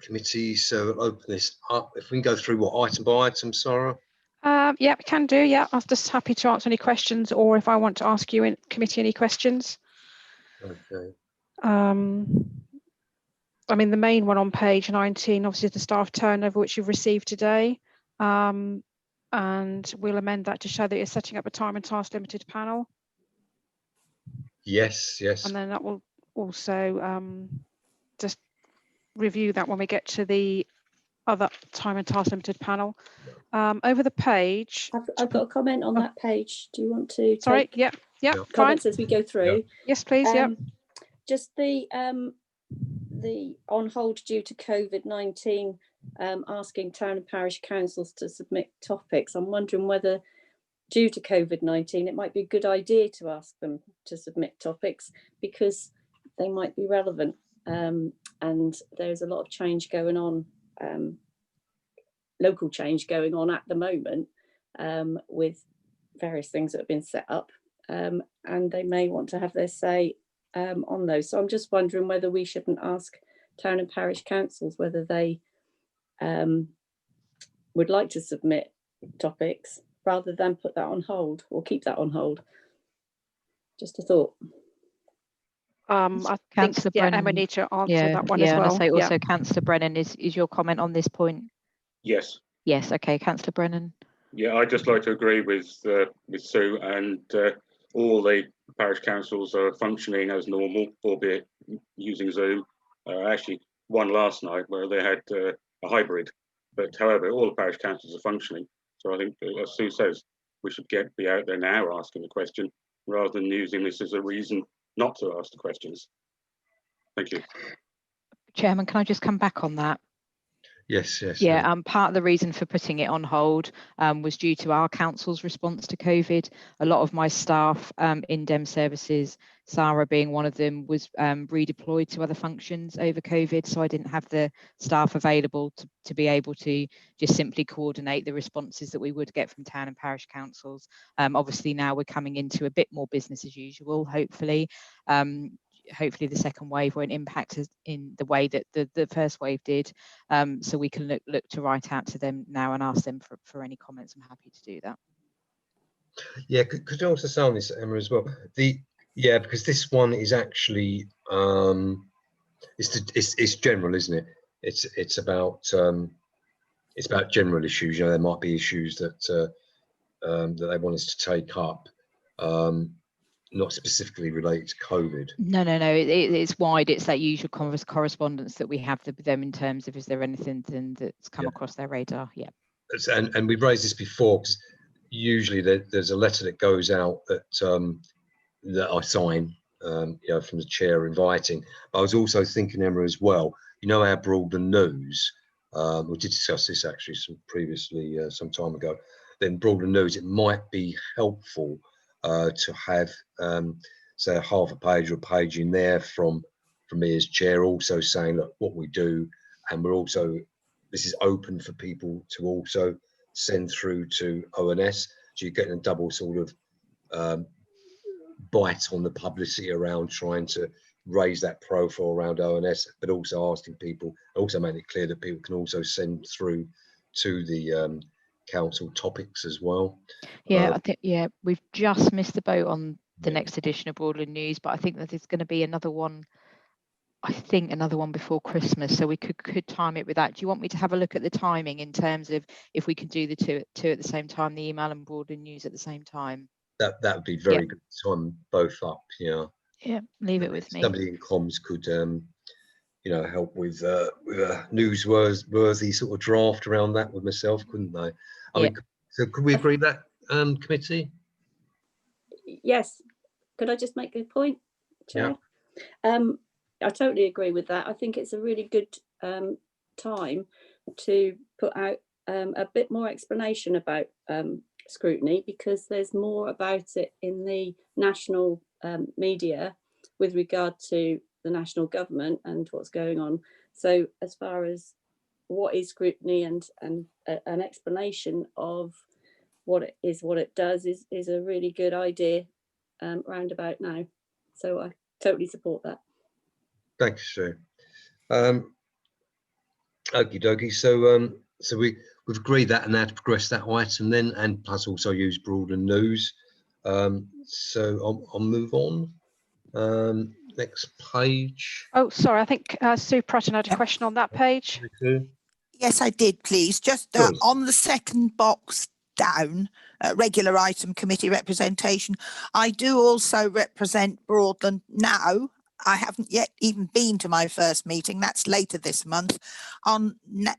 Committee. So I'll open this up. If we can go through what item by item, Sarah. Yeah, we can do. Yeah, I'm just happy to answer any questions, or if I want to ask you in committee any questions. Okay. I mean, the main one on page 19, obviously, is the staff turnover, which you've received today. And we'll amend that to show that you're setting up a time and task limited panel. Yes. And then that will also just review that when we get to the other time and task limited panel. Over the page. I've got a comment on that page. Do you want to Sorry, take comments as we go through? Yes, please. Just the on hold due to COVID-19, asking town and parish councils to submit topics. I'm wondering whether due to COVID-19 it might be a good idea to ask them to submit topics because they might be relevant, and there's a lot of change going on, local change going on at the moment, with various things that have been set up, and they may want to have their say on those. So I'm just wondering whether we shouldn't ask town and parish councils whether they would like to submit topics rather than put that on hold or keep that on hold. Just a thought. I think Emma need to answer that one as well. And I say also, Councillor Brennan, is your comment on this point? Yes. Yes. Okay, Councillor Brennan. Yeah, I'd just like to agree with Sue, and all the parish councils are functioning as normal, albeit using Zoom. Actually, one last night where they had a hybrid, but however, all the parish councils are functioning. So I think, as Sue says, we should be out there now asking the question rather than using this as a reason not to ask the questions. Thank you. Chairman, can I just come back on that? Yes. Yeah, part of the reason for putting it on hold was due to our council's response to COVID. A lot of my staff in DEM services, Sarah being one of them, was redeployed to other functions over COVID. So I didn't have the staff available to be able to just simply coordinate the responses that we would get from town and parish councils. Obviously now we're coming into a bit more business as usual, hopefully. Hopefully the second wave won't impact us in the way that the first wave did, so we can look to write out to them now and ask them for any comments. I'm happy to do that. Yeah, could you also say on this, Emma, as well? Because this one is actually it's general, isn't it? It's about general issues. You know, there might be issues that that they want us to take up. Not specifically related to COVID. No, it's wide. It's that usual correspondence that we have with them in terms of is there anything that's come across their radar. Yeah. And we've raised this before because usually there's a letter that goes out that that I sign, from the chair inviting. But I was also thinking, Emma, as well. You know, our Broadland News. We did discuss this actually previously some time ago. Then Broadland News, it might be helpful to have say a half a page or a page in there from me as chair, also saying, look, what we do, and this is open for people to also send through to ONS, so you're getting a double sort of bite on the publicity around trying to raise that profile around ONS, but also asking people, also making it clear that people can also send through to the council topics as well. Yeah, I think we've just missed the boat on the next edition of Broadland News, but I think that there's going to be another one. I think another one before Christmas, so we could time it with that. Do you want me to have a look at the timing in terms of if we can do the two at the same time, the email and Broadland News at the same time? That would be very Yeah. good to time both up. Yeah. Yeah, leave it with me. Somebody in comms could, you know, help with a newsworthy sort of draft around that with myself, couldn't they? I mean, so could we agree that committee? Yes. Could I just make a point, Chair? Yeah. I totally agree with that. I think it's a really good time to put out a bit more explanation about scrutiny, because there's more about it in the national media with regard to the national government and what's going on. So as far as what is scrutiny and an explanation of what it is, what it does is a really good idea round about now. So I totally support that. Thanks, Sue. Okie dokie. So we've agreed that and now to progress that item then, and plus also use Broadland News. So I'll move on. Next page. Oh, sorry, I think Sue Prutton had a question on that page. Yes, I did, please. Just on the second box down, regular item committee representation, I do also represent Broadland now. I haven't yet even been to my first meeting, that's later this month, on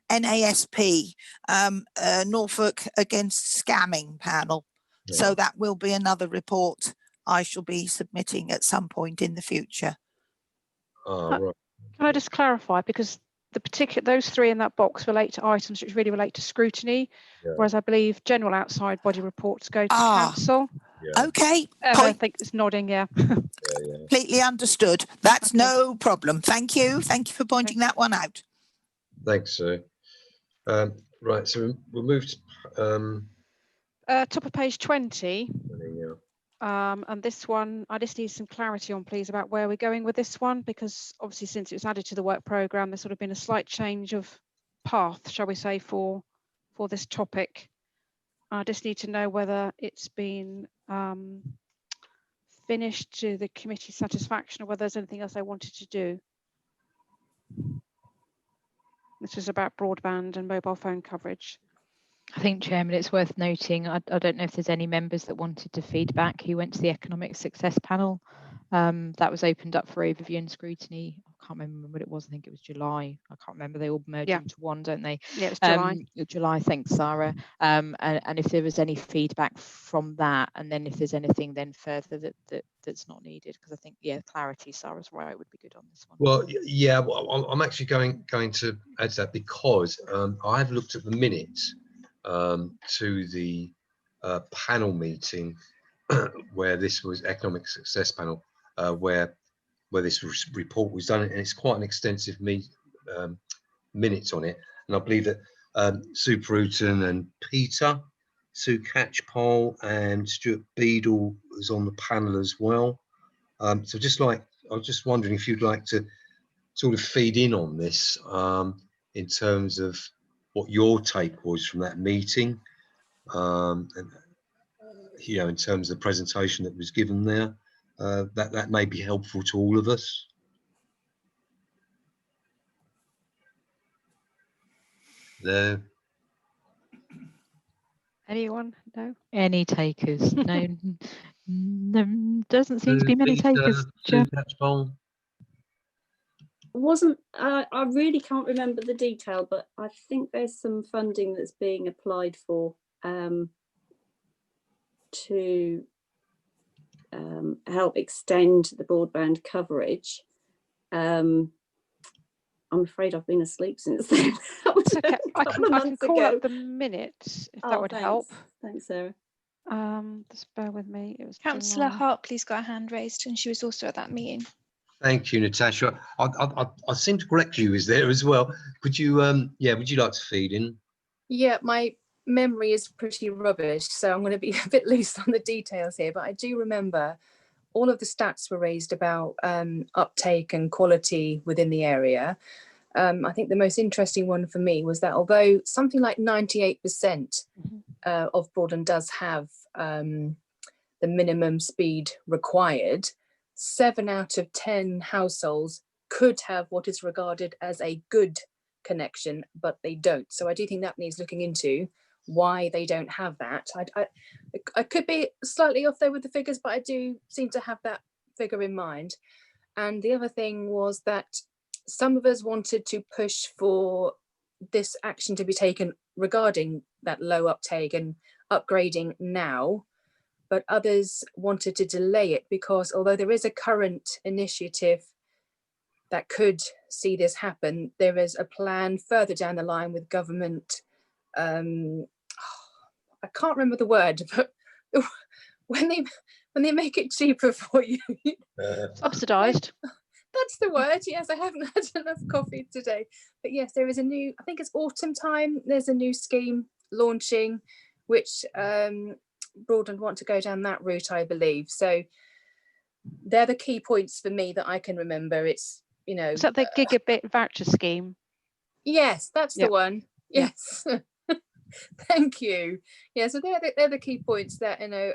NASP, Norfolk Against Scamming panel. Yeah. So that will be another report I shall be submitting at some point in the future. Right. Can I just clarify, because those three in that box relate to items which really relate to scrutiny, whereas I believe general outside body reports go to council. Okay. I think it's nodding, yeah. Completely understood. That's no problem. Thank you. Thank you for pointing that one out. Thanks, Sue. Right, so we'll move to top of page 20. And this one, I just need some clarity on, please, about where we're going with this one, because obviously since it was added to the work programme, there's sort of been a slight change of path, shall we say, for this topic. I just need to know whether it's been finished to the committee's satisfaction, or whether there's anything else I wanted to do. This is about broadband and mobile phone coverage. I think, Chairman, it's worth noting, I don't know if there's any members that wanted to feedback who went to the Economic Success Panel. That was opened up for overview and scrutiny. I can't remember what it was. I think it was July. I can't remember. They all merge into one, don't they? Yeah, it was July. July, thanks, Sarah. And if there was any feedback from that, and then if there's anything then further that's not needed, because I think, clarity, Sarah's right, would be good on this one. Well, yeah, well, I'm actually going to add to that, because I've looked at the minutes to the panel meeting where this was Economic Success Panel, where this report was done, and it's quite an extensive minutes on it. And I believe that Sue Bruton and Sue Catchpole and Stuart Beadle was on the panel as well. So I was just wondering if you'd like to sort of feed in on this in terms of what your take was from that meeting, and in terms of the presentation that was given there, that may be helpful to all of us. No. Anyone? No. Any takers? No. Doesn't seem to be many takers. I really can't remember the detail, but I think there's some funding that's being applied for to help extend the broadband coverage. I'm afraid I've been asleep since then. That's okay. I can call up the minutes if that would help. Thanks, Sarah. Just bear with me. It was Councillor Harkley's got a hand raised, and she was also at that meeting. Thank you, Natasha. I seem to correct you is there as well. Could you, would you like to feed in? Yeah, my memory is pretty rubbish, so I'm going to be a bit loose on the details here, but I do remember all of the stats were raised about uptake and quality within the area. I think the most interesting one for me was that although something like 98% of Broadland does have the minimum speed required, 7 out of 10 households could have what is regarded as a good connection, but they don't. So I do think that needs looking into. why they don't have that. I could be slightly off there with the figures, but I do seem to have that figure in mind. And the other thing was that some of us wanted to push for this action to be taken regarding that low uptake and upgrading now, but others wanted to delay it because although there is a current initiative that could see this happen, there is a plan further down the line with government. I can't remember the word, but when they make it cheaper for you, subsidized. That's the word. Yes, I haven't had enough coffee today. But yes, there is a new, I think it's autumn time, there's a new scheme launching, which Broadland want to go down that route, I believe. So they're the key points for me that I can remember. It's, you know. Is that the gigabit voucher scheme? Yes, that's the one. Yes. Thank you. Yeah, so they're the key points that, you know,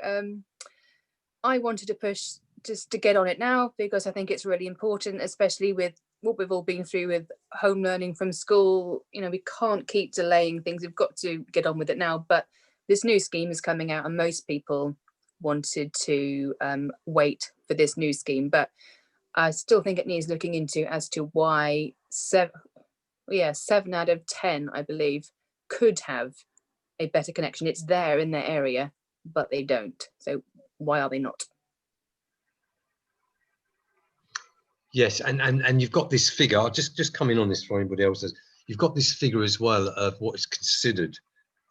I wanted to push just to get on it now, because I think it's really important, especially with what we've all been through with home learning from school. You know, we can't keep delaying things. We've got to get on with it now. But this new scheme is coming out and most people wanted to wait for this new scheme. But I still think it needs looking into as to why 7 out of 10, I believe, could have a better connection. It's there in their area, but they don't. So why are they not? Yes, and you've got this figure. I'll just come in on this for anybody else. You've got this figure as well of what is considered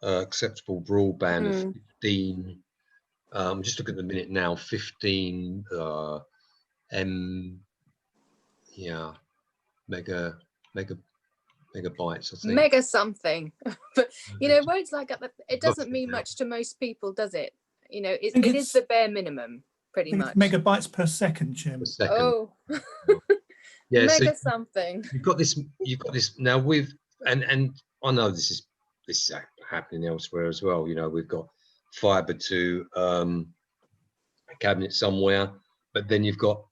acceptable broadband of 15. Just look at the minute now. 15 megabytes, I think. Mega something. But you know, words like that, it doesn't mean much to most people, does it? You know, it is the bare minimum, pretty much. Megabytes per second, Jim. Oh. Yeah, mega something. You've got this now with and I know this is happening elsewhere as well. You know, we've got fiber to a cabinet somewhere, but then you've got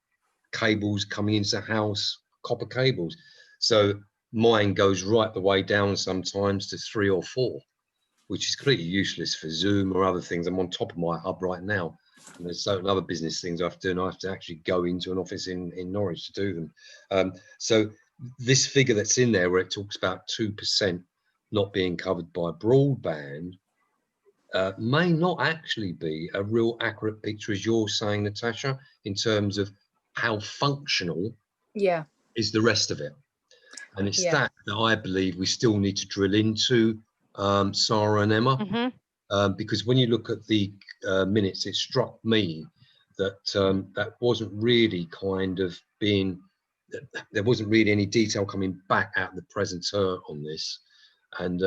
cables coming into the house, copper cables. So mine goes right the way down sometimes to 3 or 4, which is completely useless for Zoom or other things. I'm on top of my hub right now. And there's certain other business things I have to do, and I have to actually go into an office in Norwich to do them. So this figure that's in there where it talks about 2% not being covered by broadband may not actually be a real accurate picture, as you're saying, Natasha, in terms of how functional is the rest of it. And it's that I believe we still need to drill into, Sarah and Emma. Because when you look at the minutes, it struck me that that wasn't really kind of being, there wasn't really any detail coming back out of the presenter on this. And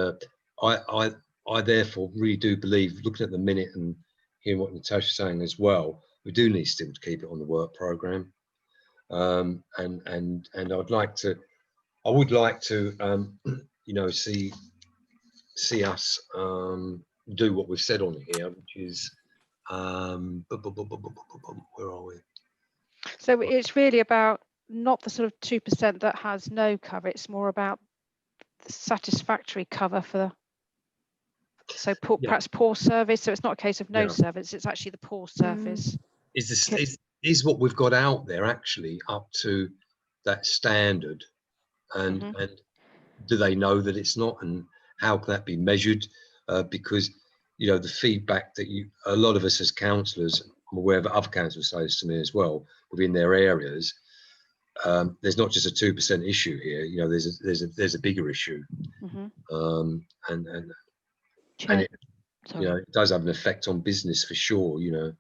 I therefore really do believe, looking at the minute and hearing what Natasha's saying as well, we do need still to keep it on the work programme. And I would like to you know, see us do what we've said on here, which is where are we? So it's really about not the sort of 2% that has no cover. It's more about the satisfactory cover for perhaps poor service. So it's not a case of no service. It's actually the poor service. Is what we've got out there actually up to that standard, and do they know that it's not, and how can that be measured? Because you know, the feedback that a lot of us as councillors, I'm aware that other councillors say this to me as well, within their areas, there's not just a 2% issue here. You know, there's a bigger issue, and it, you know, it does have an effect on business for sure. You know,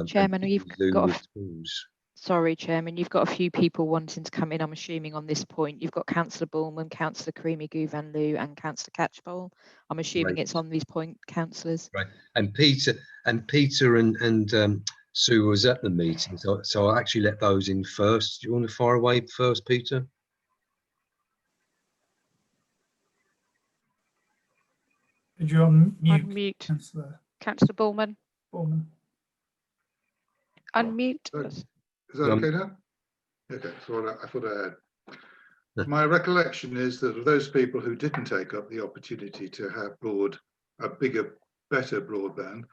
Chairman, you've got tools. Sorry, Chairman, you've got a few people wanting to come in, I'm assuming, on this point. You've got Councillor Bullman, Councillor Creamy Gouvanlou and Councillor Catchpole. I'm assuming it's on these point, councillors. Right. And Peter and Sue was at the meeting, so I'll actually let those in first. Do you want to fire away first, Peter? Did you unmute? Unmute. Councillor Bullman. Unmute. Is that okay now? Okay, so I thought I had. My recollection is that of those people who didn't take up the opportunity to have broadband a bigger, better broadband,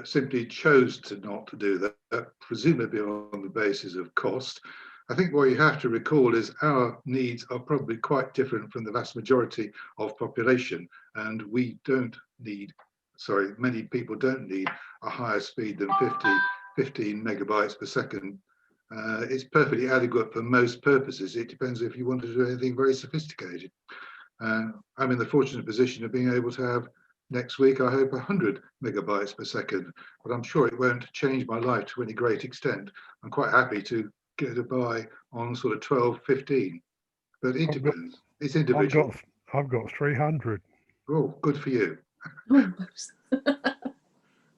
simply chose to not to do that, presumably on the basis of cost. I think what you have to recall is our needs are probably quite different from the vast majority of population, and we don't need, sorry, many people don't need a higher speed than 15 megabytes per second. It's perfectly adequate for most purposes. It depends if you want to do anything very sophisticated. I'm in the fortunate position of being able to have next week, I hope, 100 megabytes per second, but I'm sure it won't change my life to any great extent. I'm quite happy to get by on sort of 12, 15, but it depends. It's individual. I've got 300. Oh, good for you. What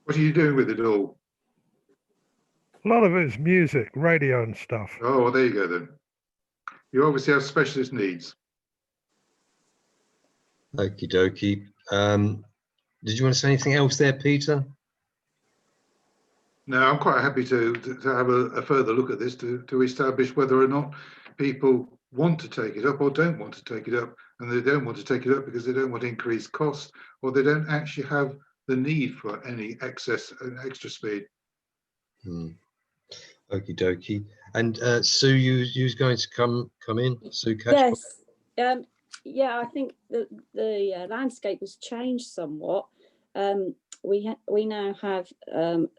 are you doing with it all? A lot of it's music, radio and stuff. Oh, well, there you go then. You obviously have specialist needs. Okie dokie. Did you want to say anything else there, Peter? No, I'm quite happy to have a further look at this to establish whether or not people want to take it up or don't want to take it up, and they don't want to take it up because they don't want increased costs, or they don't actually have the need for any excess and extra speed. Okie dokie. And Sue, you's going to come in. Sue Catchpole? Yes. Yeah, I think the landscape has changed somewhat. We now have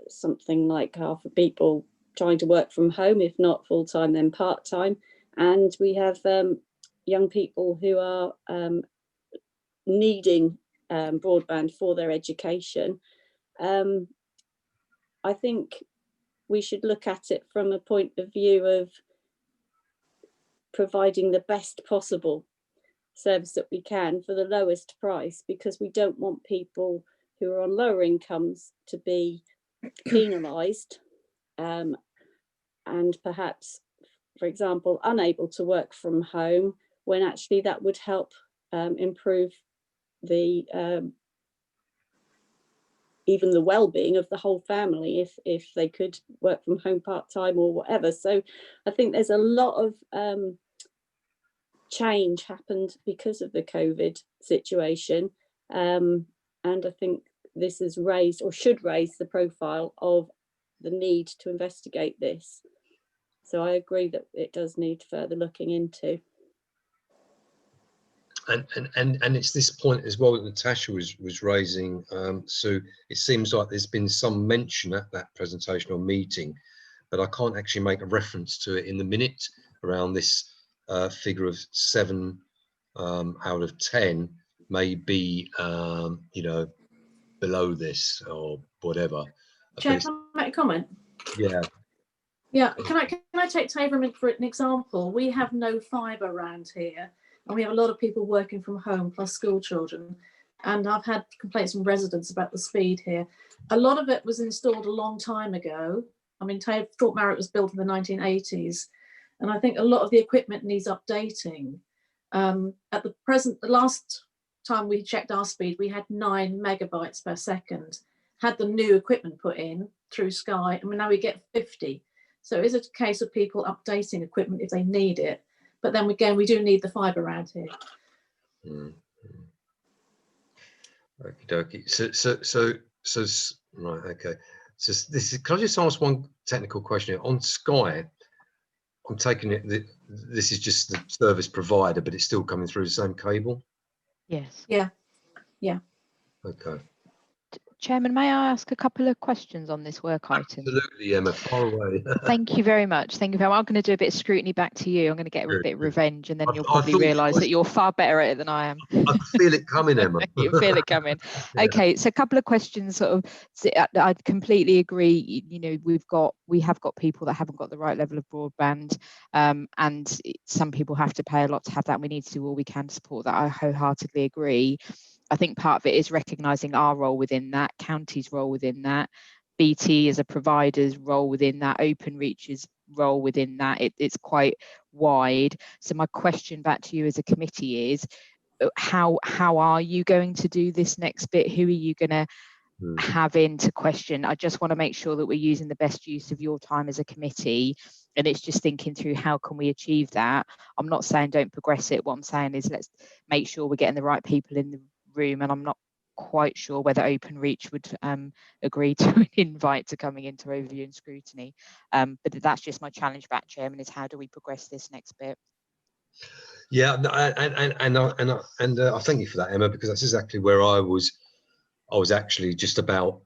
something like half of people trying to work from home, if not full time, then part time, and we have young people who are needing broadband for their education. I think we should look at it from a point of view of providing the best possible service that we can for the lowest price, because we don't want people who are on lower incomes to be penalised and perhaps, for example, unable to work from home, when actually that would help improve the even the well-being of the whole family if they could work from home part-time or whatever. So I think there's a lot of change happened because of the COVID situation, and I think this has raised, or should raise, the profile of the need to investigate this. So I agree that it does need further looking into. And it's this point as well that Natasha was raising. So it seems like there's been some mention at that presentation or meeting, but I can't actually make a reference to it in the minute around this figure of 7 out of 10 may be, you know, below this or whatever. Chair, can I make a comment? Yeah. Yeah, can I take Taverman for an example? We have no fibre around here, and we have a lot of people working from home plus school children. And I've had complaints from residents about the speed here. A lot of it was installed a long time ago. I mean, Fort Marriott was built in the 1980s, and I think a lot of the equipment needs updating. At the present, the last time we checked our speed, we had 9 megabytes per second. Had the new equipment put in through Sky, and now we get 50. So it is a case of people updating equipment if they need it. But then again, we do need the fibre around here. Okie dokie. So right, okay. So this is. Can I just ask one technical question here? On Sky, I'm taking it that this is just the service provider, but it's still coming through the same cable. Yes. Yeah. Yeah. Okay. Chairman, may I ask a couple of questions on this work item? Absolutely, Emma, far away. Thank you very much. Thank you very much. I'm going to do a bit of scrutiny back to you. I'm going to get a bit of revenge, and then you'll probably realise that you're far better at it than I am. I can feel it coming, Emma. You feel it coming. Yeah. Okay, so a couple of questions. Sort of, I completely agree. You know, we have got people that haven't got the right level of broadband, and some people have to pay a lot to have that. And we need to do all we can to support that. I wholeheartedly agree. I think part of it is recognising our role within that, county's role within that, BT as a provider's role within that, Openreach's role within that. It's quite wide. So my question back to you as a committee is, how are you going to do this next bit? Who are you going to have in to question? I just want to make sure that we're using the best use of your time as a committee. And it's just thinking through how can we achieve that. I'm not saying don't progress it. What I'm saying is let's make sure we're getting the right people in the room, and I'm not quite sure whether Openreach would agree to an invite to coming into overview and scrutiny. But that's just my challenge back, Chairman, is how do we progress this next bit? Yeah, and I thank you for that, Emma, because that's exactly where I was actually just about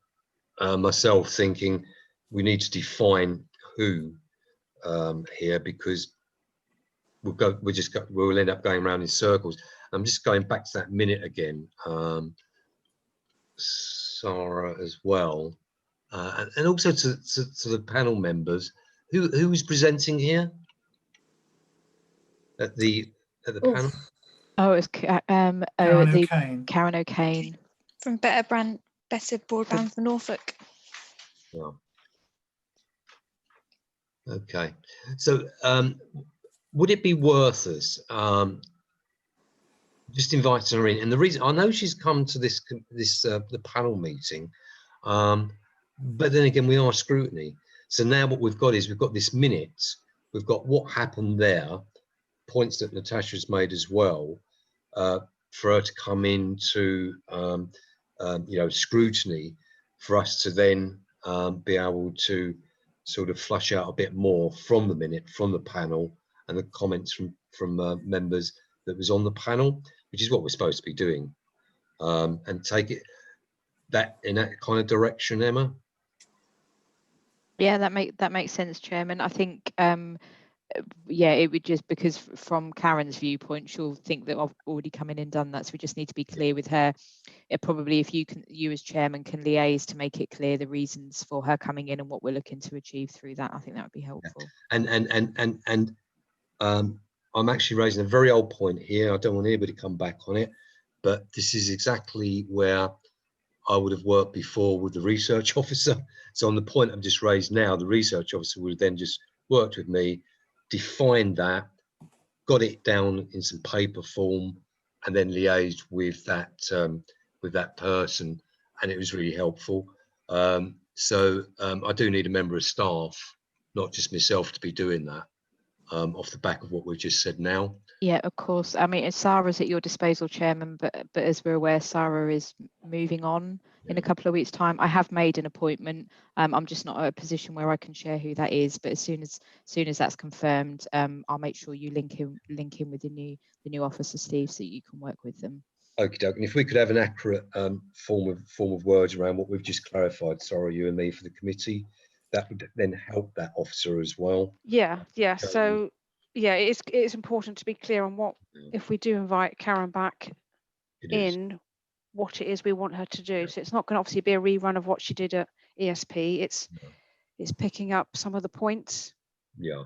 myself thinking we need to define who here, because we'll end up going around in circles. I'm just going back to that minute again, Sarah as well, and also to the panel members. Who is presenting here at the panel? Oh, it's Karen O'Kane. Karen O'Kane from Better Broadband for Norfolk. Yeah. Okay, so would it be worth us just inviting her in? And the reason I know she's come to the panel meeting, but then again we are scrutiny. So now what we've got is we've got this minute, we've got what happened there, points that Natasha's made as well, for her to come into scrutiny, for us to then be able to sort of flush out a bit more from the minute, from the panel, and the comments from members that was on the panel, which is what we're supposed to be doing, and take it in that kind of direction, Emma. Yeah, that makes sense, Chairman. I think yeah, it would just, because from Karen's viewpoint, she'll think that I've already come in and done that, so we just need to be clear with her. Probably if you as Chairman can liaise to make it clear the reasons for her coming in and what we're looking to achieve through that, I think that would be helpful. And I'm actually raising a very old point here. I don't want anybody to come back on it, but this is exactly where I would have worked before with the research officer. So on the point I've just raised now, the research officer would have then just worked with me, defined that, got it down in some paper form, and then liaised with that person, and it was really helpful. So I do need a member of staff, not just myself, to be doing that, off the back of what we've just said now. Yeah, of course. I mean, Sarah's at your disposal, Chairman, but as we're aware, Sarah is moving on in a couple of weeks' time. I have made an appointment. I'm just not at a position where I can share who that is, but as soon as that's confirmed, I'll make sure you link in with the new officer, Steve, so you can work with them. Okie doke. And if we could have an accurate form of words around what we've just clarified, Sarah, you and me, for the committee, that would then help that officer as well. Yeah. So yeah, it's important to be clear on what, if we do invite Karen back in, what it is we want her to do. So it's not going to obviously be a rerun of what she did at ESP. It's picking up some of the points. Yeah.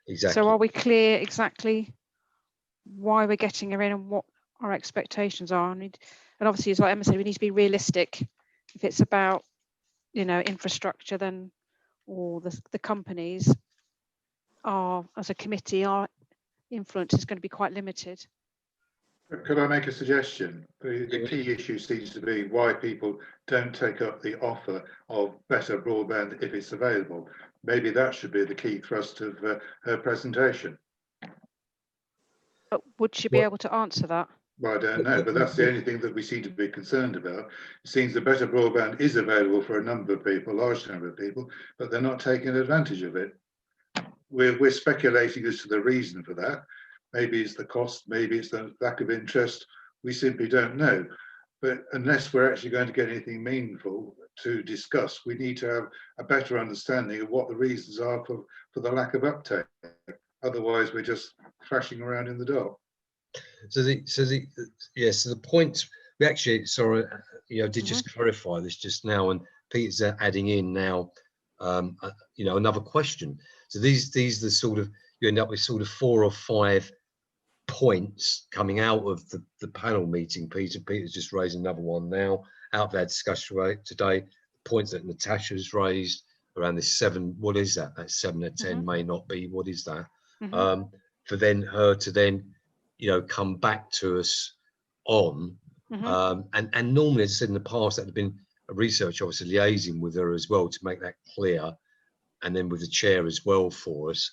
Exactly. So are we clear exactly why we're getting her in and what our expectations are? And obviously, as like Emma said, we need to be realistic. If it's about, infrastructure, then, or the companies, as a committee, our influence is going to be quite limited. Could I make a suggestion? The key issue seems to be why people don't take up the offer of better broadband if it's available. Maybe that should be the key thrust of her presentation. But would she be able to answer that? Well, I don't know, but that's the only thing that we seem to be concerned about. It seems that better broadband is available for a number of people, large number of people, but they're not taking advantage of it. We're speculating as to the reason for that. Maybe it's the cost, maybe it's the lack of interest. We simply don't know. But unless we're actually going to get anything meaningful to discuss, we need to have a better understanding of what the reasons are for the lack of uptake. Otherwise, we're just thrashing around in the dark. So the point we actually, sorry, did just clarify this just now, and Peter's adding in now, another question. So these are the sort of, you end up with sort of 4 or 5 points coming out of the panel meeting. Peter's just raised another one now out of that discussion today. The points that Natasha's raised around this 7. What is that? That 7 or 10 may not be. What is that? For then her to then, come back to us on, and normally, as I said in the past, that had been a research officer liaising with her as well to make that clear, and then with the chair as well for us.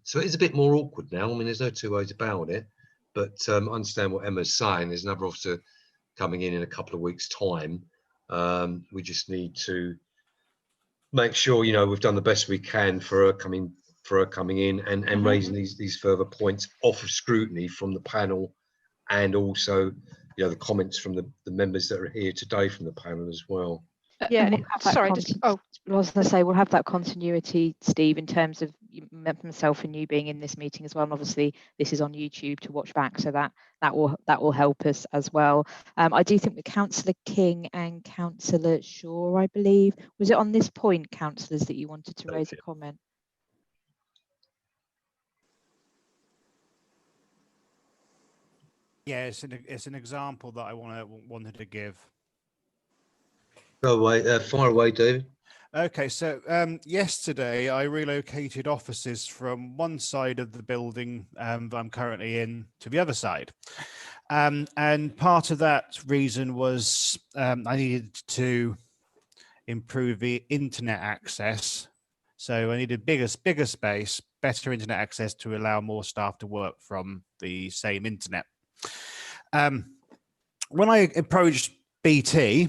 So it's a bit more awkward now. I mean, there's no two ways about it, but I understand what Emma's saying. There's another officer coming in a couple of weeks' time. We just need to make sure, you know, we've done the best we can for her coming in and raising these further points off of scrutiny from the panel, and also, you know, the comments from the members that are here today from the panel as well. Yeah, And we'll have that sorry, I was going to say, we'll have that continuity, Steve, in terms of myself and you being in this meeting as well. And obviously, this is on YouTube to watch back, so that will help us as well. I do think that Councillor King and Councillor Shaw, I believe, was it on this point, councillors, that you wanted to raise a comment? Yeah, it's an example that I wanted to give. Go away, fire away, David. Okay, so yesterday I relocated offices from one side of the building that I'm currently in to the other side. And part of that reason was I needed to improve the internet access. So I needed bigger space, better internet access to allow more staff to work from the same internet. When I approached BT,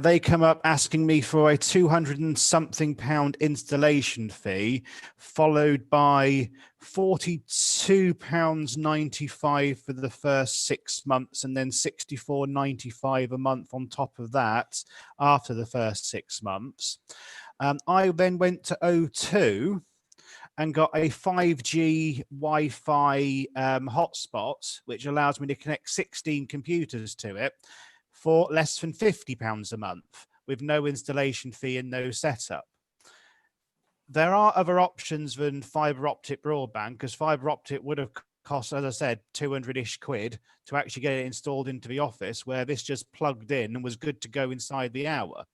they come up asking me for a £200 and something installation fee, followed by £42.95 for the first 6 months, and then £64.95 a month on top of that after the first 6 months. I then went to O2 and got a 5G Wi-Fi hotspot, which allows me to connect 16 computers to it for less than £50 a month, with no installation fee and no setup. There are other options than fibre optic broadband, because fibre optic would have cost, as I said, 200-ish quid to actually get it installed into the office, where this just plugged in and was good to go inside the hour.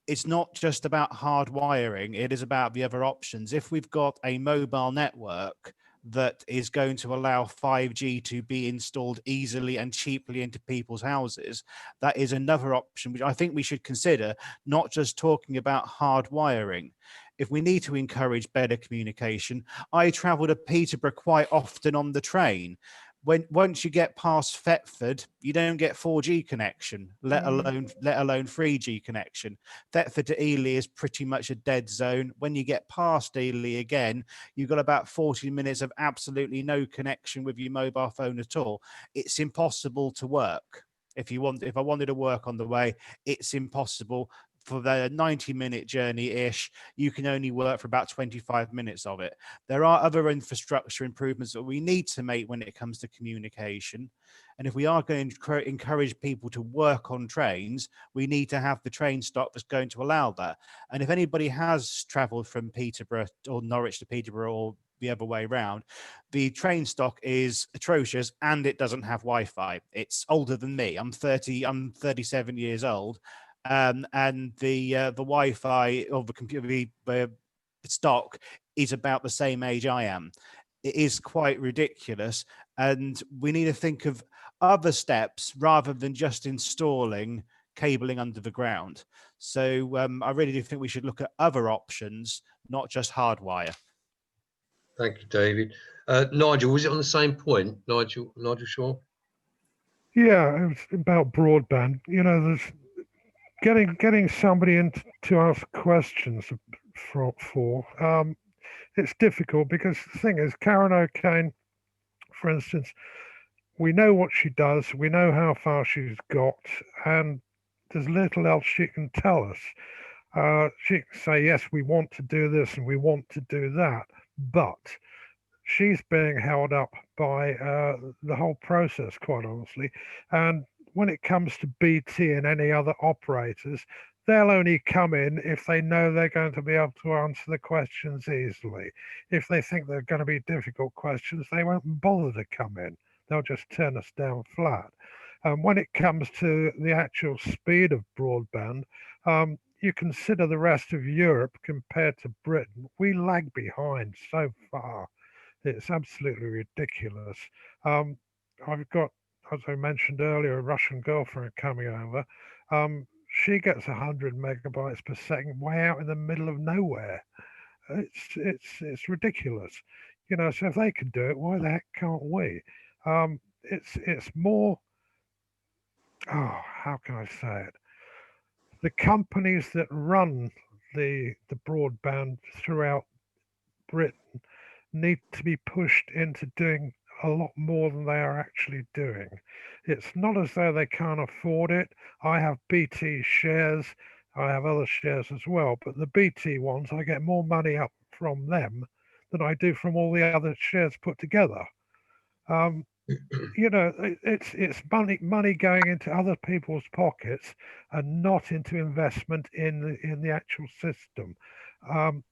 It's not just about hard wiring, it is about the other options. If we've got a mobile network that is going to allow 5G to be installed easily and cheaply into people's houses, that is another option which I think we should consider, not just talking about hard wiring. If we need to encourage better communication, I travel to Peterborough quite often on the train. Once you get past Thetford, you don't get 4G connection, let alone 3G connection. Thetford to Ely is pretty much a dead zone. When you get past Ely again, you've got about 40 minutes of absolutely no connection with your mobile phone at all. It's impossible to work. If I wanted to work on the way, it's impossible. For the 90-minute journey-ish, you can only work for about 25 minutes of it. There are other infrastructure improvements that we need to make when it comes to communication. And if we are going to encourage people to work on trains, we need to have the train stock that's going to allow that. And if anybody has travelled from Peterborough or Norwich to Peterborough or the other way around, the train stock is atrocious and it doesn't have Wi-Fi. It's older than me. I'm 37 years old. And the Wi-Fi of the computer, the stock is about the same age I am. It is quite ridiculous, and we need to think of other steps rather than just installing cabling under the ground. So I really do think we should look at other options, not just hardwire. Thank you, David. Nigel, was it on the same point? Nigel Shaw? Yeah, it's about broadband. You know, there's getting somebody in to ask questions for it's difficult, because the thing is, Karen O'Kane, for instance, we know what she does, we know how far she's got, and there's little else she can tell us. She can say, yes, we want to do this and we want to do that, but she's being held up by the whole process, quite honestly. And when it comes to BT and any other operators, they'll only come in if they know they're going to be able to answer the questions easily. If they think they're going to be difficult questions, they won't bother to come in. They'll just turn us down flat. When it comes to the actual speed of broadband, you consider the rest of Europe compared to Britain, we lag behind so far. It's absolutely ridiculous. I've got, as I mentioned earlier, a Russian girlfriend coming over. She gets 100 megabytes per second way out in the middle of nowhere. It's ridiculous. You know, so if they can do it, why the heck can't we? It's more how can I say it? The companies that run the broadband throughout Britain need to be pushed into doing a lot more than they are actually doing. It's not as though they can't afford it. I have BT shares, I have other shares as well, but the BT ones, I get more money up from them than I do from all the other shares put together. You know, it's money going into other people's pockets and not into investment in the actual system. Um,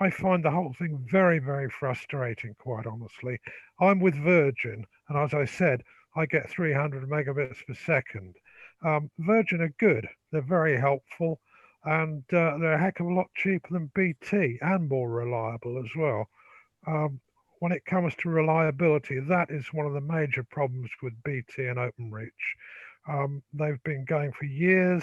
I find the whole thing very, very frustrating, quite honestly. I'm with Virgin, and as I said, I get 300 megabits per second. Virgin are good, they're very helpful, and they're a heck of a lot cheaper than BT and more reliable as well. Um, when it comes to reliability, that is one of the major problems with BT and OpenReach. They've been going for years.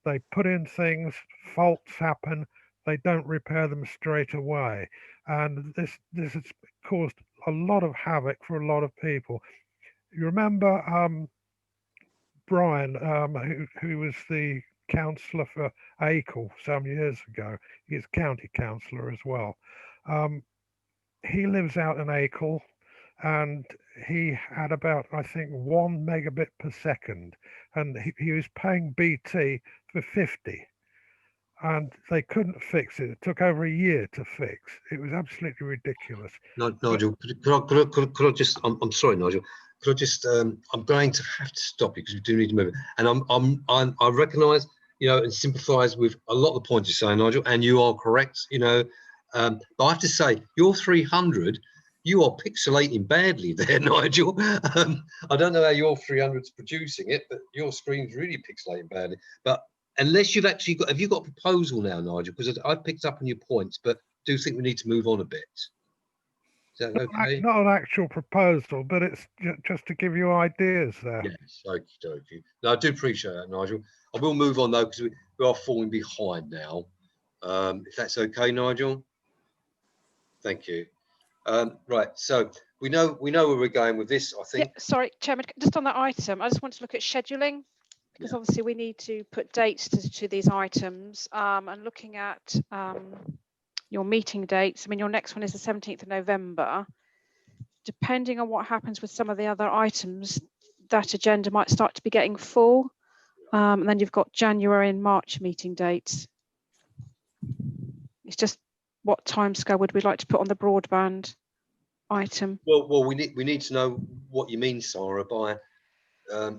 They put in things, faults happen, they don't repair them straight away. And this has caused a lot of havoc for a lot of people. You remember Brian, who was the councillor for Acle some years ago? He's county councillor as well. He lives out in Acle, and he had about, I think, 1 megabit per second, and he was paying BT for 50, and they couldn't fix it. It took over a year to fix. It was absolutely ridiculous. Nigel, could I just? I'm sorry, Nigel. Could I just? I'm going to have to stop you because we do need to move it. And I recognise, you know, and sympathise with a lot of the points you're saying, Nigel, and you are correct. You know, but I have to say, your 300. You are pixelating badly there, Nigel. I don't know how your 300's producing it, but your screen's really pixelating badly. But unless you've actually got, have you got a proposal now, Nigel? Because I've picked up on your points, but do think we need to move on a bit. Is that okay? Not an actual proposal, but it's just to give you ideas there. Yes, okie dokie. No, I do appreciate that, Nigel. I will move on though, because we are falling behind now. If that's okay, Nigel. Thank you. Right, so we know where we're going with this, I think. Yeah, sorry, Chairman, just on that item, I just want to look at scheduling, because obviously we need to put dates to these items, and looking at your meeting dates. I mean, your next one is the 17th of November. Depending on what happens with some of the other items, that agenda might start to be getting full. And then you've got January and March meeting dates. It's just what timescale would we like to put on the broadband item? Well, we need to know what you mean, Sarah, by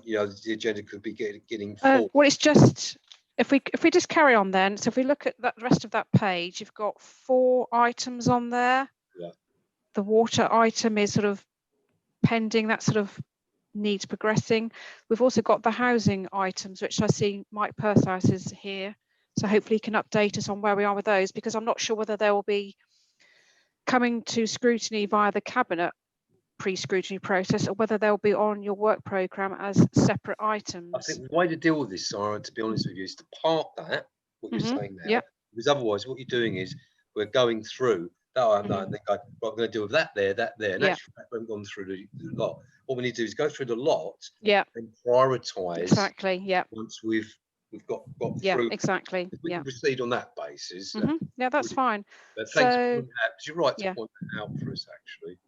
you know, the agenda could be getting full. Well, it's just if we just carry on then. So if we look at that rest of that page, you've got 4 items on there. Yeah. The water item is sort of pending, that sort of needs progressing. We've also got the housing items, which I see Mike Perthouse is here. So hopefully he can update us on where we are with those, because I'm not sure whether they will be coming to scrutiny via the cabinet pre-scrutiny process, or whether they'll be on your work programme as separate items. I think the way to deal with this, Sarah, to be honest with you, is to park that, what you're saying now. Yep. Because otherwise what you're doing is we're going through, and then go, right, we're going to deal with that there, and actually we haven't gone through the lot. What we need to do is go through the lot and prioritise. Exactly, yeah. Once we've got through. Yeah, exactly. If we can proceed on that basis. Yeah, that's fine. But thanks for So, pointing that, because you're right to point that out for us, actually.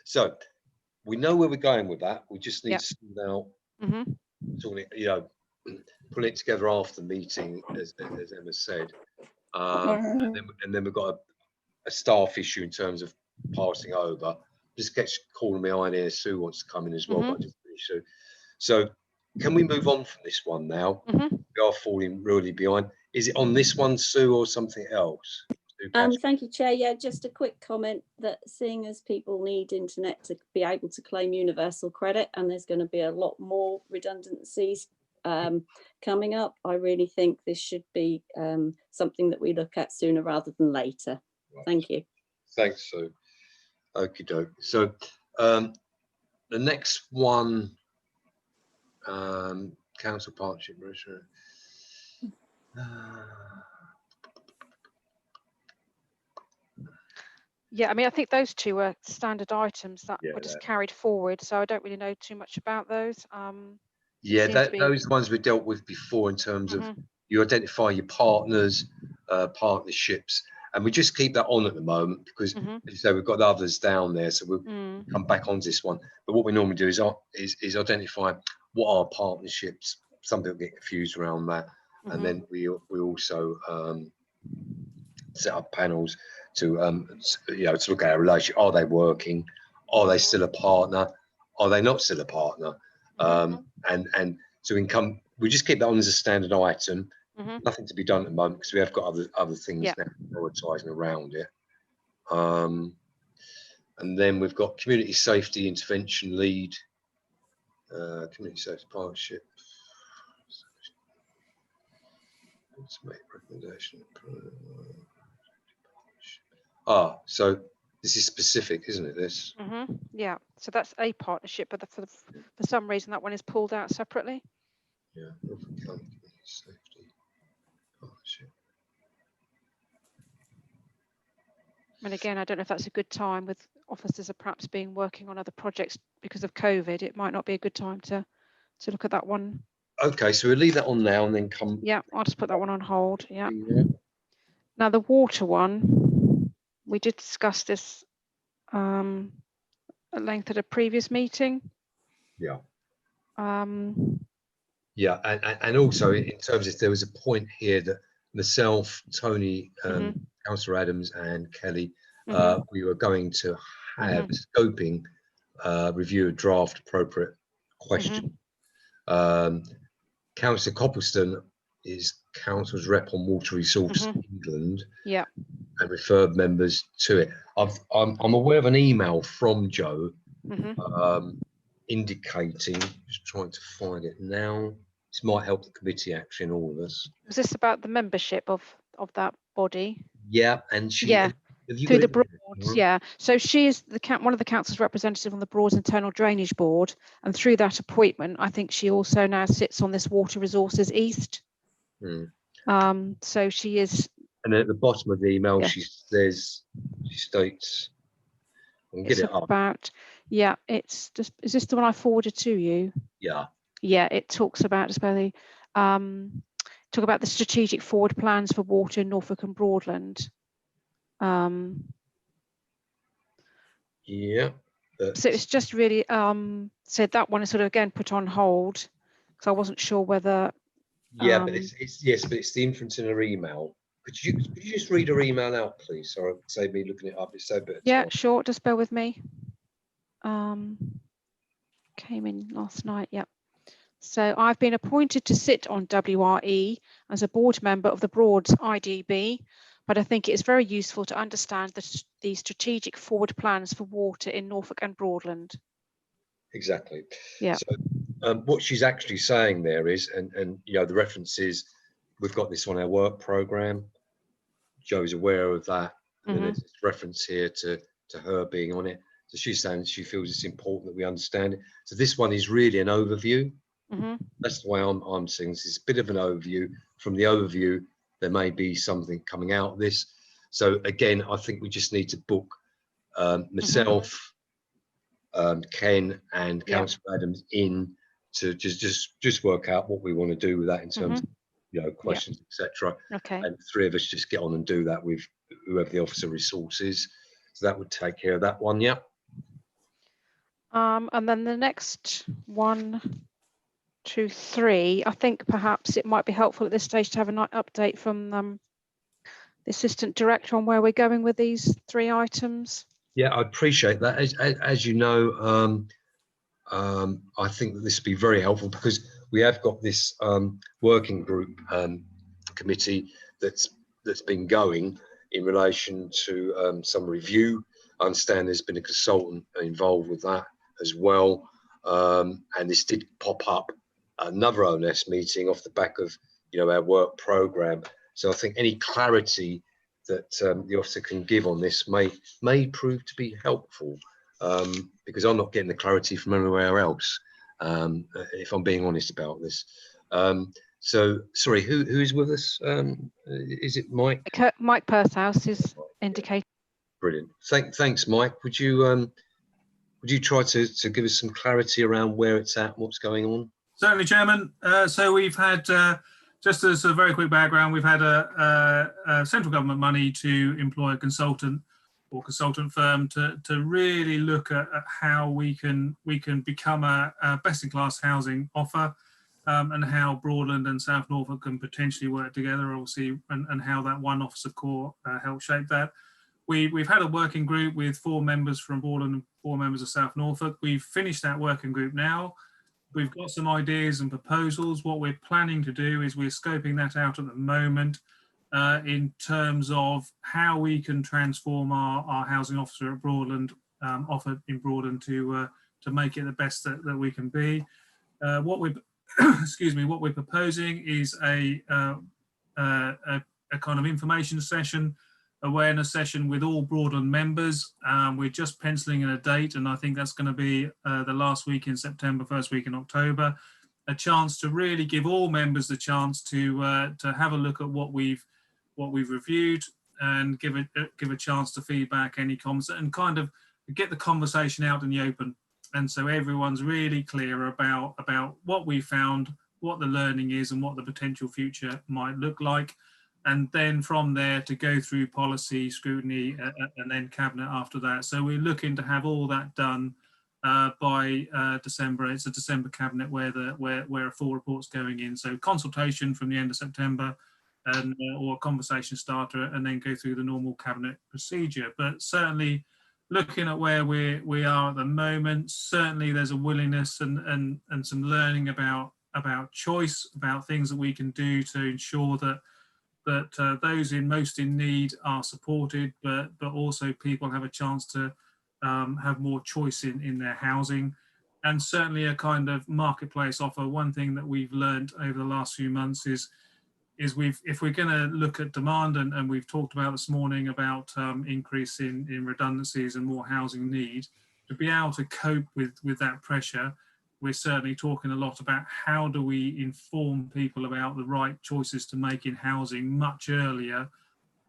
So we know where we're going with that. We just need to now you know, put it together after the meeting, as Emma said, and then we've got a staff issue in terms of passing over. Just gets calling me on here. Sue wants to come in as well, but I just finish Sue. So can we move on from this one now? We are falling really behind. Is it on this one, Sue, or something else? Thank you, Chair. Yeah, just a quick comment that seeing as people need internet to be able to claim universal credit, and there's going to be a lot more redundancies coming up, I really think this should be something that we look at sooner rather than later. Right. Thank you. Thanks, Sue. Okie doke. So the next one, council partnership. Yeah, I mean, I think those two were standard items that Yeah, were just carried forward, so I don't really know too much about those. Yeah, seem to be. those ones we dealt with before in terms of Mhm. you identify your partners, partnerships, and we just keep that on at the moment because, Mhm. as you say, we've got others down there, so we'll Mm. come back onto this one. But what we normally do is identify what are partnerships. Some people get confused around that, and Mhm. then we also set up panels to to look at our relationship. Are they working? Are they still a partner? Are they not still a partner? And so we just keep that on as a standard item. Mhm. Nothing to be done at the moment because we have got other things Yeah. now prioritising around it. And then we've got community safety intervention lead, community safety partnership. Let's make recommendation. So this is specific, isn't it? This. Mhm. Yeah. So that's a partnership, but for some reason that one is pulled out separately. Yeah. Norfolk County Community Safety Partnership. And again, I don't know if that's a good time with officers are perhaps being working on other projects because of COVID. It might not be a good time to look at that one. Okay, so we'll leave that on now and then come. Yeah, I'll just put that one on hold. Yeah. Now the water one, we did discuss this at length at a previous meeting. Yeah. Yeah, and also in terms of there was a point here that myself, Tony, Councillor Adams, and Kelly, we were going to have a scoping review of draft appropriate question. Councillor Copleston is Council's rep on Water Resources England. Yeah. And referred members to it. I'm aware of an email from Joe indicating, just trying to find it now. This might help the committee actually, and all of us. Was this about the membership of that body? Yeah, and she. Yeah. Have you Through got the it? Broads, yeah. So she is one of the council's representative on the Broads Internal Drainage Board, and through that appointment, I think she also now sits on this Water Resources East. So she is. And at the bottom of the email, Yeah. she states, I'll get it up. Yeah, it's just, is this the one I forwarded to you? Yeah. Yeah, it talks about the strategic forward plans for water in Norfolk and Broadland. Yeah. So it's just really said that one is sort of again put on hold because I wasn't sure whether. Yeah, but it's the inference in her email. Could you just read her email out, please? Sorry, save me looking it up. It's so bit of Yeah, time. sure. Just bear with me. Came in last night. Yep. So I've been appointed to sit on WRE as a board member of the Broads IDB, but I think it is very useful to understand the strategic forward plans for water in Norfolk and Broadland. Exactly. Yeah. So what she's actually saying there is, and the reference is, we've got this on our work program. Joe's aware of that. And then there's this reference here to her being on it. So she's saying she feels it's important that we understand it. So this one is really an overview. That's the way I'm seeing this. It's a bit of an overview. From the overview, there may be something coming out of this. So again, I think we just need to book myself, Ken, and Councillor Adams in to just work out what we want to do with that in terms of questions, etc. Okay. And the three of us just get on and do that with whoever the officer resource is. So that would take care of that one. Yeah. And then the next 1, 2, 3, I think perhaps it might be helpful at this stage to have an update from the Assistant Director on where we're going with these 3 items. Yeah, I appreciate that. As you know, I think that this would be very helpful because we have got this working group committee that's been going in relation to some review. I understand there's been a consultant involved with that as well, and this did pop up another ONS meeting off the back of our work program. So I think any clarity that the officer can give on this may prove to be helpful, because I'm not getting the clarity from anywhere else, if I'm being honest about this. So sorry, who is with us? Is it Mike? Mike Pursehouse is indicated. Brilliant. Thanks, Mike. Would you try to give us some clarity around where it's at, what's going on? Certainly, Chairman. So we've had, just as a very quick background, we've had a central government money to employ a consultant or consultant firm to really look at how we can become a best-in-class housing offer, and how Broadland and South Norfolk can potentially work together, obviously, and how that one officer core helps shape that. We've had a working group with 4 members from Broadland and 4 members of South Norfolk. We've finished that working group now. We've got some ideas and proposals. What we're planning to do is we're scoping that out at the moment in terms of how we can transform our housing officer at Broadland, offered in Broadland to make it the best that we can be. What we're excuse me, what we're proposing is a kind of information session, awareness session with all Broadland members. We're just penciling in a date, and I think that's going to be the last week in September, first week in October. A chance to really give all members the chance to have a look at what we've reviewed and give a chance to feedback any comments and kind of get the conversation out in the open. And so everyone's really clear about what we found, what the learning is, and what the potential future might look like. And then from there to go through policy, scrutiny, and then cabinet after that. So we're looking to have all that done by December. It's a December cabinet where a full report's going in. So consultation from the end of September, and or a conversation starter, and then go through the normal cabinet procedure. But certainly looking at where we are at the moment, certainly there's a willingness and some learning about choice, about things that we can do to ensure that those most in need are supported, but also people have a chance to have more choice in their housing, and certainly a kind of marketplace offer. One thing that we've learned over the last few months is if we're going to look at demand, and we've talked about this morning about increase in redundancies and more housing need, to be able to cope with that pressure, we're certainly talking a lot about how do we inform people about the right choices to make in housing much earlier,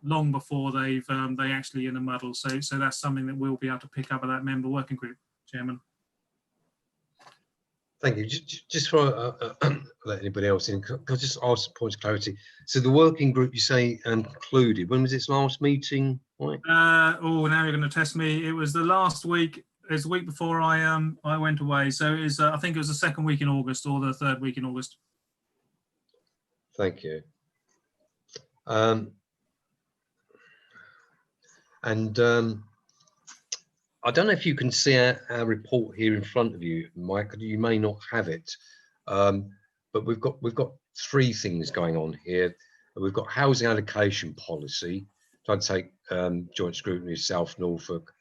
long before they actually in a muddle. So that's something that we'll be able to pick up at that member working group, Chairman. Thank you. Just for let anybody else in, can I just ask a point of clarity? So the working group you say concluded, when was its last meeting? Right. Oh, now you're going to test me. It was the last week. It's the week before I went away. So it is, I think it was the second week in August or the third week in August. Thank you. I don't know if you can see our report here in front of you, Mike. You may not have it, but we've got 3 things going on here. We've got housing allocation policy, trying to take joint scrutiny of South Norfolk,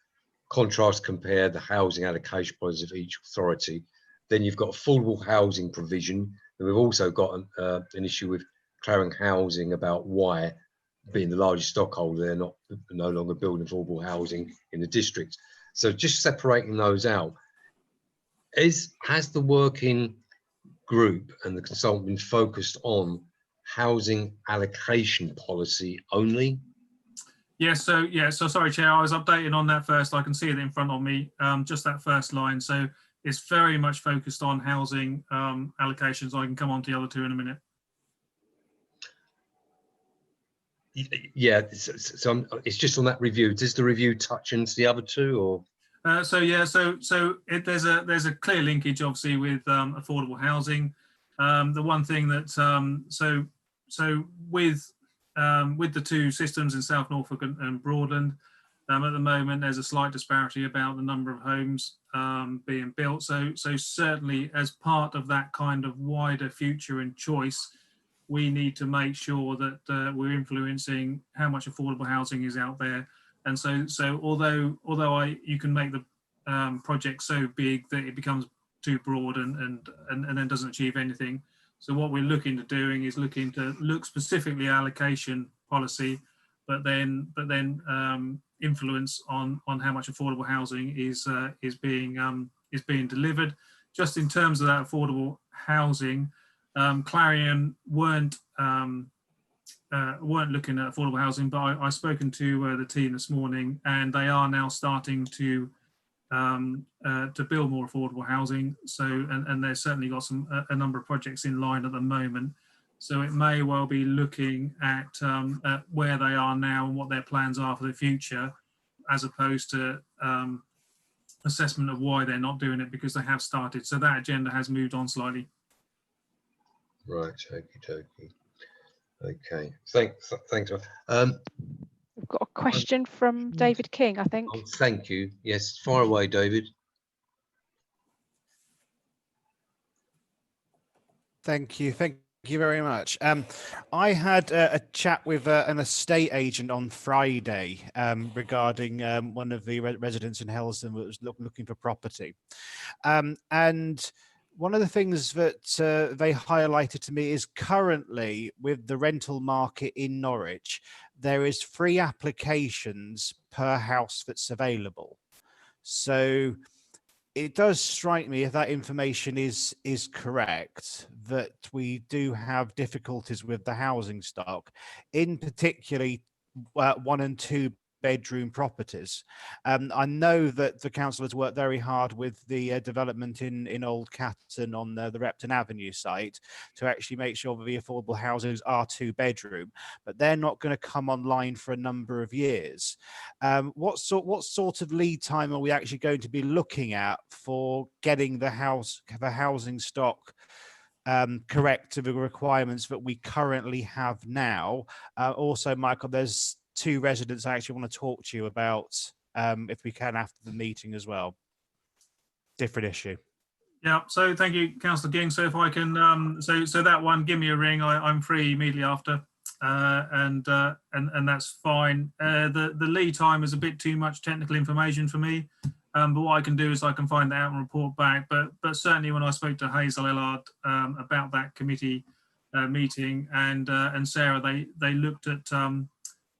contrast compare the housing allocation policies of each authority. Then you've got affordable housing provision, and we've also got an issue with Clarion Housing about why, being the largest stockholder, they're no longer building affordable housing in the district. So just separating those out, has the working group and the consultant been focused on housing allocation policy only? Yeah, so sorry, Chair, I was updating on that first. I can see it in front of me, just that first line. So it's very much focused on housing allocations. I can come on to the other 2 in a minute. Yeah, so it's just on that review. Does the review touch into the other 2, or? So there's a clear linkage, obviously, with affordable housing. The one thing that so with the 2 systems in South Norfolk and Broadland, at the moment there's a slight disparity about the number of homes being built. So certainly, as part of that kind of wider future and choice, we need to make sure that we're influencing how much affordable housing is out there. And so although you can make the project so big that it becomes too broad and then doesn't achieve anything. So what we're looking to look specifically allocation policy, but then influence on how much affordable housing is being delivered. Just in terms of that affordable housing, Clarion weren't weren't looking at affordable housing, but I've spoken to the team this morning, and they are now starting to build more affordable housing. So, and they've certainly got a number of projects in line at the moment. So it may well be looking at where they are now and what their plans are for the future, as opposed to assessment of why they're not doing it, because they have started. So that agenda has moved on slightly. Right, okie. Okay, thanks. We've got a question from David King, I think. Oh, thank you. Yes, fire away, David. Thank you very much. I had a chat with an estate agent on Friday regarding one of the residents in Helston that was looking for property, and one of the things that they highlighted to me is currently with the rental market in Norwich, there is 3 applications per house that's available. So it does strike me, if that information is correct, that we do have difficulties with the housing stock, in particularly 1 and 2 bedroom properties. I know that the council has worked very hard with the development in Old Catton on the Repton Avenue site to actually make sure that the affordable houses are 2 bedroom, but they're not going to come online for a number of years. What sort of lead time are we actually going to be looking at for getting the housing stock correct to the requirements that we currently have now? Also, Michael, there's 2 residents I actually want to talk to you about, if we can, after the meeting as well. Different issue. Yeah, so thank you, Councillor Ging. So if I can, so that one, give me a ring. I'm free immediately after, and that's fine. The lead time is a bit too much technical information for me, but what I can do is I can find that out and report back. But certainly when I spoke to Hazel Ellard about that committee meeting, and Sarah, they looked at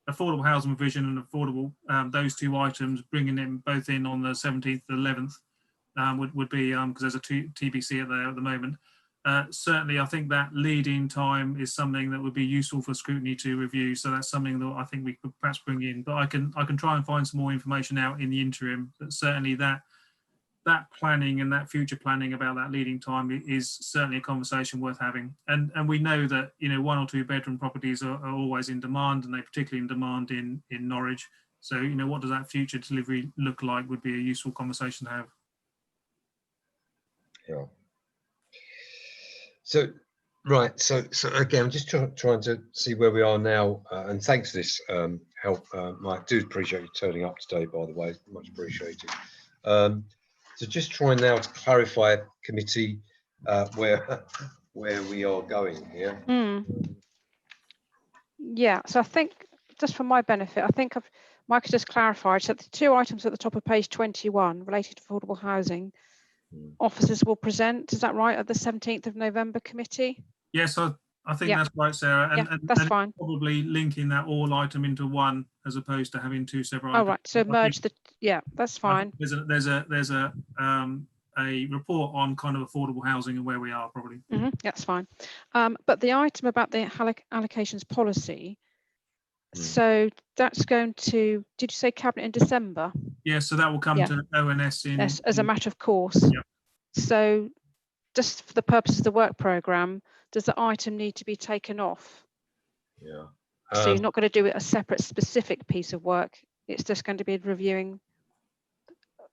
affordable housing provision and affordable, those 2 items, bringing them both in on the 17th, the 11th, would be, because there's a TBC at the moment. Certainly, I think that lead-in time is something that would be useful for scrutiny to review. So that's something that I think we could perhaps bring in. But I can try and find some more information out in the interim. But certainly that planning and that future planning about that leading time is certainly a conversation worth having. And we know that 1 or 2 bedroom properties are always in demand, and they're particularly in demand in Norwich. So what does that future delivery look like would be a useful conversation to have. Yeah. So right. So again, I'm just trying to see where we are now. And thanks for this help, Mike. Do appreciate you turning up today, by the way. Much appreciated. So just trying now to clarify, committee, where we are going here. Yeah, so I think, just for my benefit, I think Mike just clarified, so the 2 items at the top of page 21 related to affordable housing, officers will present, is that right, at the 17th of November committee? Yes, I think that's right, Sarah. And, yeah, that's fine. Probably linking that all item into one as opposed to having 2 separate Oh, items. right, so merge that's fine. There's a report on kind of affordable housing and where we are probably. That's fine. But the item about the allocations policy, so that's going to, did you say cabinet in December? Yeah, so that will come to ONS in. Yes, as a matter of course. Yeah. So just for the purpose of the work programme, does the item need to be taken off? Yeah. So you're not going to do it a separate specific piece of work. It's just going to be reviewing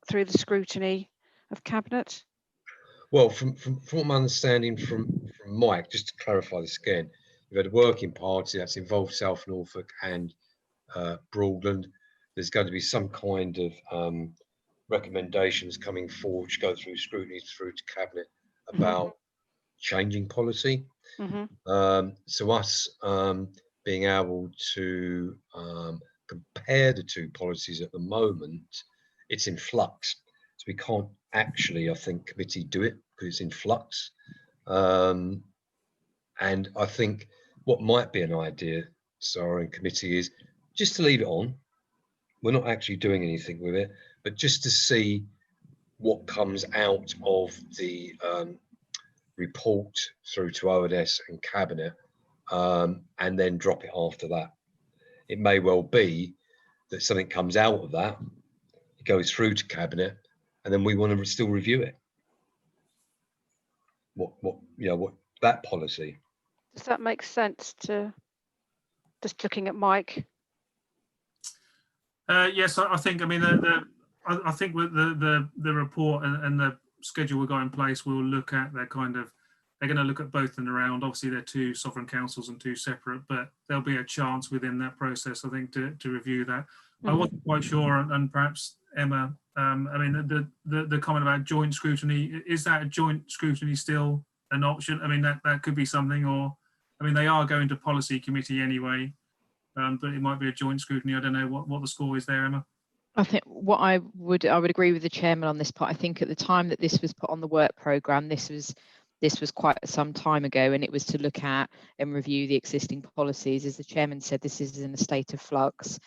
through the scrutiny of cabinet. Well, from what I'm understanding from Mike, just to clarify this again, you've had a working party that's involved South Norfolk and Broadland. There's going to be some kind of recommendations coming forward which go through scrutiny through to cabinet about changing policy. So us being able to compare the 2 policies at the moment, it's in flux. So we can't actually, I think, committee do it because it's in flux. And I think what might be an idea, Sarah, and committee, is just to leave it on. We're not actually doing anything with it, but just to see what comes out of the report through to ONS and cabinet, and then drop it after that. It may well be that something comes out of that, it goes through to cabinet, and then we want to still review it. What that policy. Does that make sense to just looking at Mike? Yes, I think. I mean, I think with the report and the schedule we've got in place, we'll look at that kind of. They're going to look at both and around. Obviously, they're two sovereign councils and two separate, but there'll be a chance within that process, I think, to review that. I wasn't quite sure, and perhaps Emma. I mean, the comment about joint scrutiny, is that a joint scrutiny still an option? I mean, that could be something, or I mean, they are going to policy committee anyway, but it might be a joint scrutiny. I don't know what the score is there, Emma. I think what I would agree with the chairman on this part. I think at the time that this was put on the work programme, this was quite some time ago, and it was to look at and review the existing policies. As the chairman said, this is in a state of flux.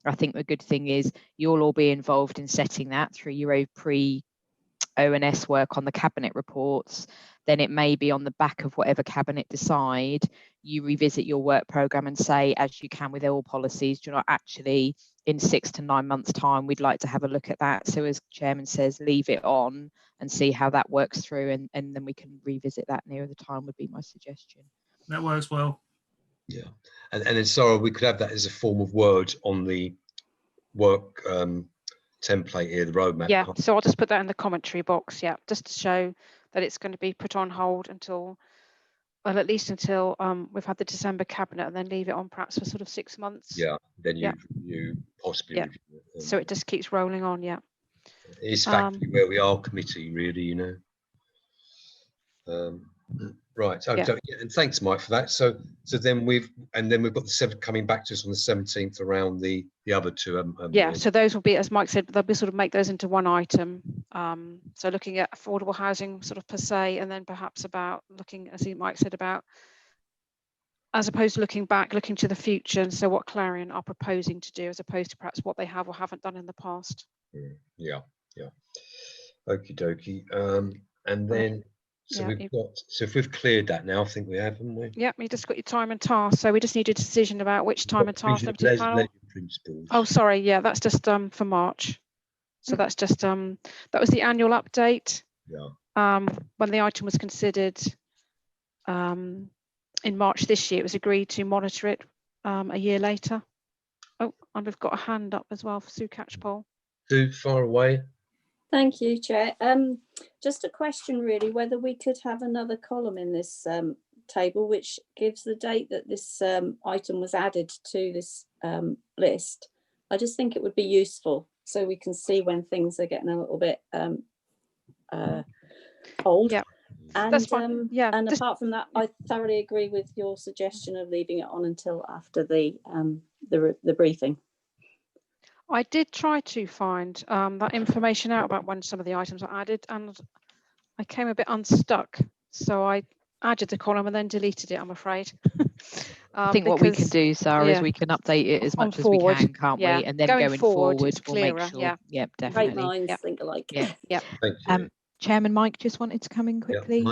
I think the good thing is you'll all be involved in setting that through your pre-ONS work on the cabinet reports. Then it may be on the back of whatever cabinet decide, you revisit your work programme and say, as you can with all policies, do not actually in 6 to 9 months time, we'd like to have a look at that. So as the chairman says, leave it on and see how that works through, and then we can revisit that nearer the time would be my suggestion. That works well. Yeah, and then Sarah, we could have that as a form of word on the work template here, the roadmap. Yeah, so I'll just put that in the commentary box, yeah, just to show that it's going to be put on hold until, well, at least until we've had the December cabinet, and then leave it on perhaps for sort of 6 months. Yeah, then you possibly review it. So it just keeps rolling on, yeah. It's factually where we are committee, really, you know. Right. So, and thanks, Mike, for that. So then we've got the 7th coming back to us on the 17th around the other two. Yeah. So those will be, as Mike said, they'll be sort of make those into one item. So looking at affordable housing sort of per se, and then perhaps about looking, as Mike said, about as opposed to looking back, looking to the future, and so what Clarion are proposing to do, as opposed to perhaps what they have or haven't done in the past. Yeah. Okie dokie. And then. So so if we've cleared that now, I think we have, haven't we? Yeah, we just got your time and task. So we just need a decision about which time and task limited panel. Oh, sorry, yeah, that's just for March. So that's just that was the annual update. Yeah. When the item was considered in March this year, it was agreed to monitor it a year later. Oh, and we've got a hand up as well for Sue Catchpole. Too far away. Thank you, Chair. Just a question really, whether we could have another column in this table which gives the date that this item was added to this list. I just think it would be useful so we can see when things are getting a little bit old. Yeah. And that's fine. Yeah. And apart from that, I thoroughly agree with your suggestion of leaving it on until after the briefing. I did try to find that information out about when some of the items are added, and I came a bit unstuck. So I added the column and then deleted it, I'm afraid. I think what we can do, Sarah, is we can update it as much as we can, can't we? And then going forward we'll make sure. Yeah, definitely. Great minds think alike. Yeah. Chairman Mike just wanted to come in quickly.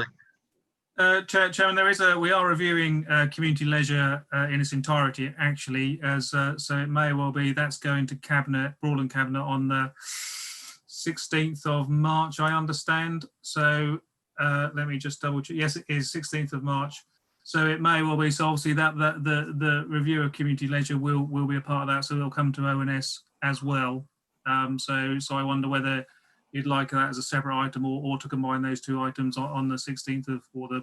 Chairman, we are reviewing community leisure in its entirety, actually, so it may well be that's going to cabinet, Broadland cabinet, on the 16th of March, I understand. So let me just double check. Yes, it is 16th of March. So it may well be. So obviously that the review of community leisure will be a part of that. So it'll come to ONS as well. So I wonder whether you'd like that as a separate item or to combine those two items on the 16th or the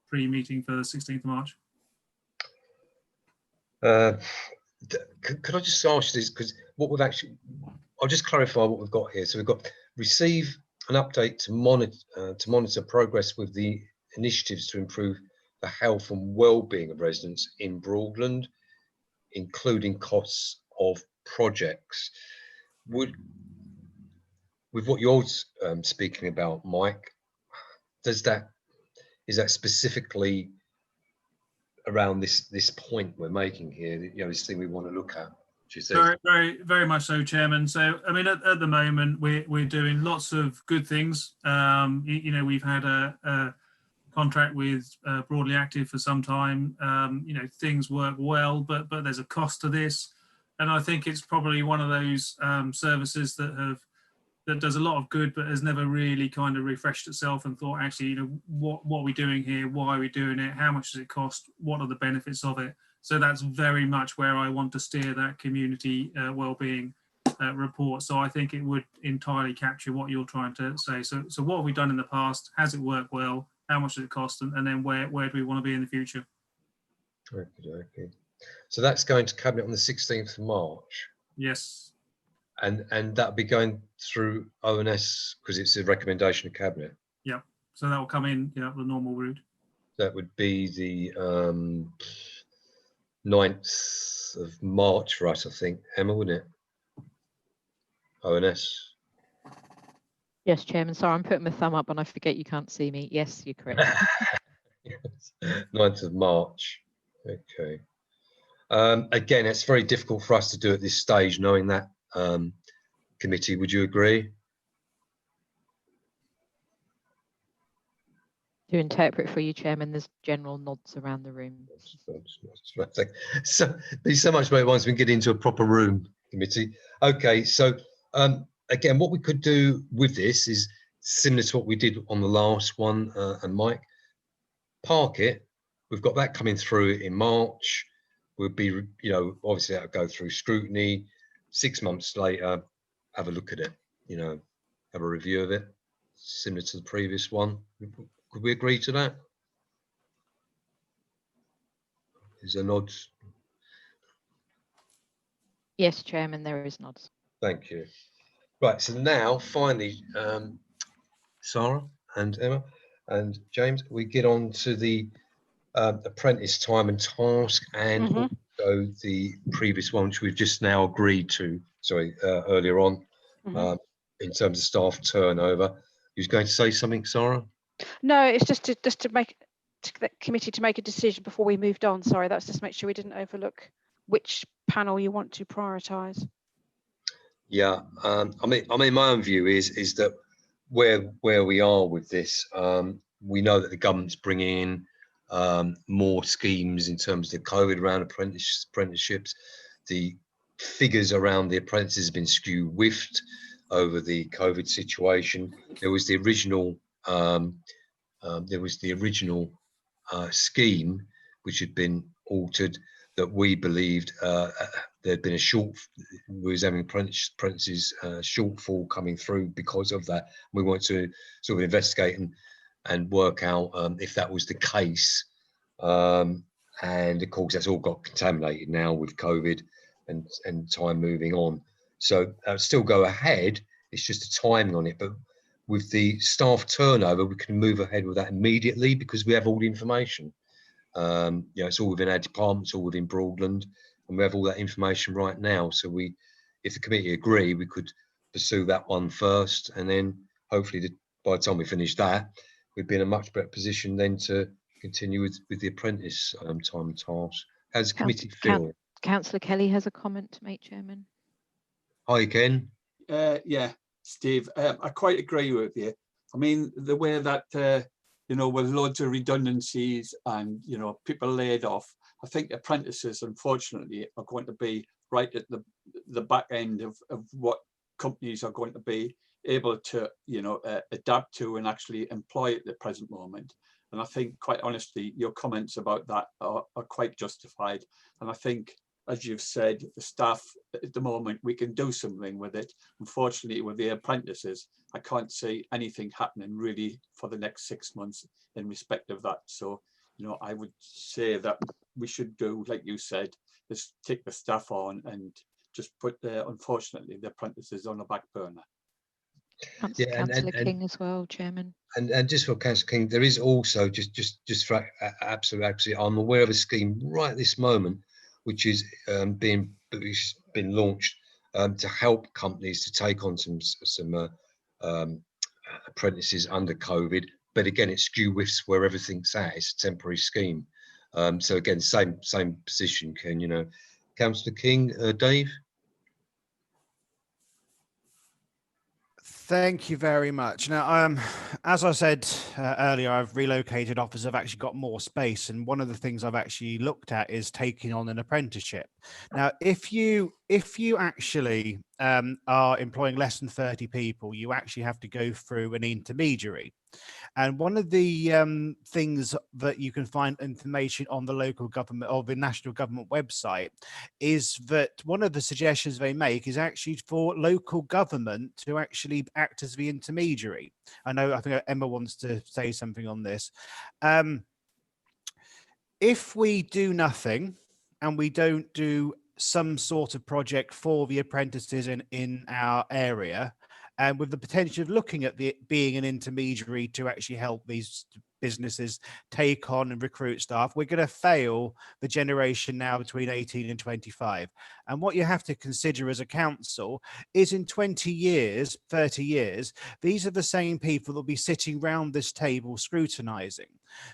pre-meeting for the 16th of March. Could I just ask this, because what we've actually, I'll just clarify what we've got here. So we've got receive an update to monitor progress with the initiatives to improve the health and well-being of residents in Broadland, including costs of projects. With what you're speaking about, Mike, is that specifically around this point we're making here? You know, this thing we want to look at. Very, very much so, Chairman. So, I mean, at the moment, we're doing lots of good things. You know, we've had a contract with Broadly Active for some time. You know, things work well, but there's a cost to this, and I think it's probably one of those services that does a lot of good, but has never really kind of refreshed itself and thought, actually, you know, what are we doing here? Why are we doing it? How much does it cost? What are the benefits of it? So that's very much where I want to steer that community wellbeing report. So I think it would entirely capture what you're trying to say. So what have we done in the past? Has it worked well? How much does it cost? And then where do we want to be in the future? Okay. So that's going to Cabinet on the 16th of March. Yes. And that'll be going through ONS because it's a recommendation of Cabinet. Yeah. So that will come in, yeah, the normal route. That would be the 9th of March for us, I think, Emma, wouldn't it? ONS. Yes, Chairman. Sorry, I'm putting my thumb up and I forget you can't see me. Yes, you're correct. Yes. 9th of March. Okay. Again, it's very difficult for us to do at this stage, knowing that committee. Would you agree? To interpret for you, Chairman, there's general nods around the room. So there's so much more once we get into a proper room committee. Okay, so again, what we could do with this is similar to what we did on the last one, and Mike, park it. We've got that coming through in March. We'll be, you know, obviously that'll go through scrutiny. 6 months later, have a look at it, you know, have a review of it, similar to the previous one. Could we agree to that? Is there nods? Yes, Chairman, there is nods. Thank you. Right, so now finally, Sarah and Emma and James, we get on to the apprentice time and task, and also the previous one which we've just now agreed to, sorry, earlier on, in terms of staff turnover. Who's going to say something, Sarah? No, it's just to make the committee to make a decision before we moved on. Sorry, that's just to make sure we didn't overlook which panel you want to prioritise. Yeah, I mean, my own view is that where we are with this, we know that the government's bringing in more schemes in terms of the COVID around apprenticeships. The figures around the apprentices have been skew-whiffed over the COVID situation. There was the original scheme which had been altered, that we believed there'd been we was having apprentices shortfall coming through because of that. We wanted to sort of investigate and work out if that was the case. And of course, that's all got contaminated now with COVID and time moving on. So still go ahead. It's just a timing on it. But with the staff turnover, we can move ahead with that immediately because we have all the information. You know, it's all within our department, it's all within Broadland, and we have all that information right now. So if the committee agree, we could pursue that one first, and then hopefully by the time we finish that, we'd be in a much better position then to continue with the apprentice time and task. How does the committee feel? Councillor Kelly has a comment to make, Chairman. Hi, Ken. Yeah, Steve, I quite agree with you. I mean, the way that, you know, with loads of redundancies and, you know, people laid off, I think apprentices, unfortunately, are going to be right at the back end of what companies are going to be able to, you know, adapt to and actually employ at the present moment. And I think, quite honestly, your comments about that are quite justified. And I think, as you've said, the staff at the moment, we can do something with it. Unfortunately, with the apprentices, I can't see anything happening really for the next 6 months in respect of that. So, you know, I would say that we should do, like you said, is take the staff on and just put, unfortunately, the apprentices on the back burner. Councillor King as well, Chairman. And just for Councillor King, there is also just for absolutely, I'm aware of a scheme right this moment, which is being launched to help companies to take on some apprentices under COVID. But again, it's skew-whiffs where everything's at. It's a temporary scheme. So again, same position, Ken. You know, Councillor King, Dave. Thank you very much. Now, as I said earlier, I've relocated offices. I've actually got more space, and one of the things I've actually looked at is taking on an apprenticeship. Now, if you actually are employing less than 30 people, you actually have to go through an intermediary. And one of the things that you can find information on the local government or the national government website is that one of the suggestions they make is actually for local government to actually act as the intermediary. I think Emma wants to say something on this. If we do nothing and we don't do some sort of project for the apprentices in our area, and with the potential of looking at being an intermediary to actually help these businesses take on and recruit staff, we're going to fail the generation now between 18 and 25. And what you have to consider as a council is in 20 years, 30 years, these are the same people that will be sitting round this table scrutinising.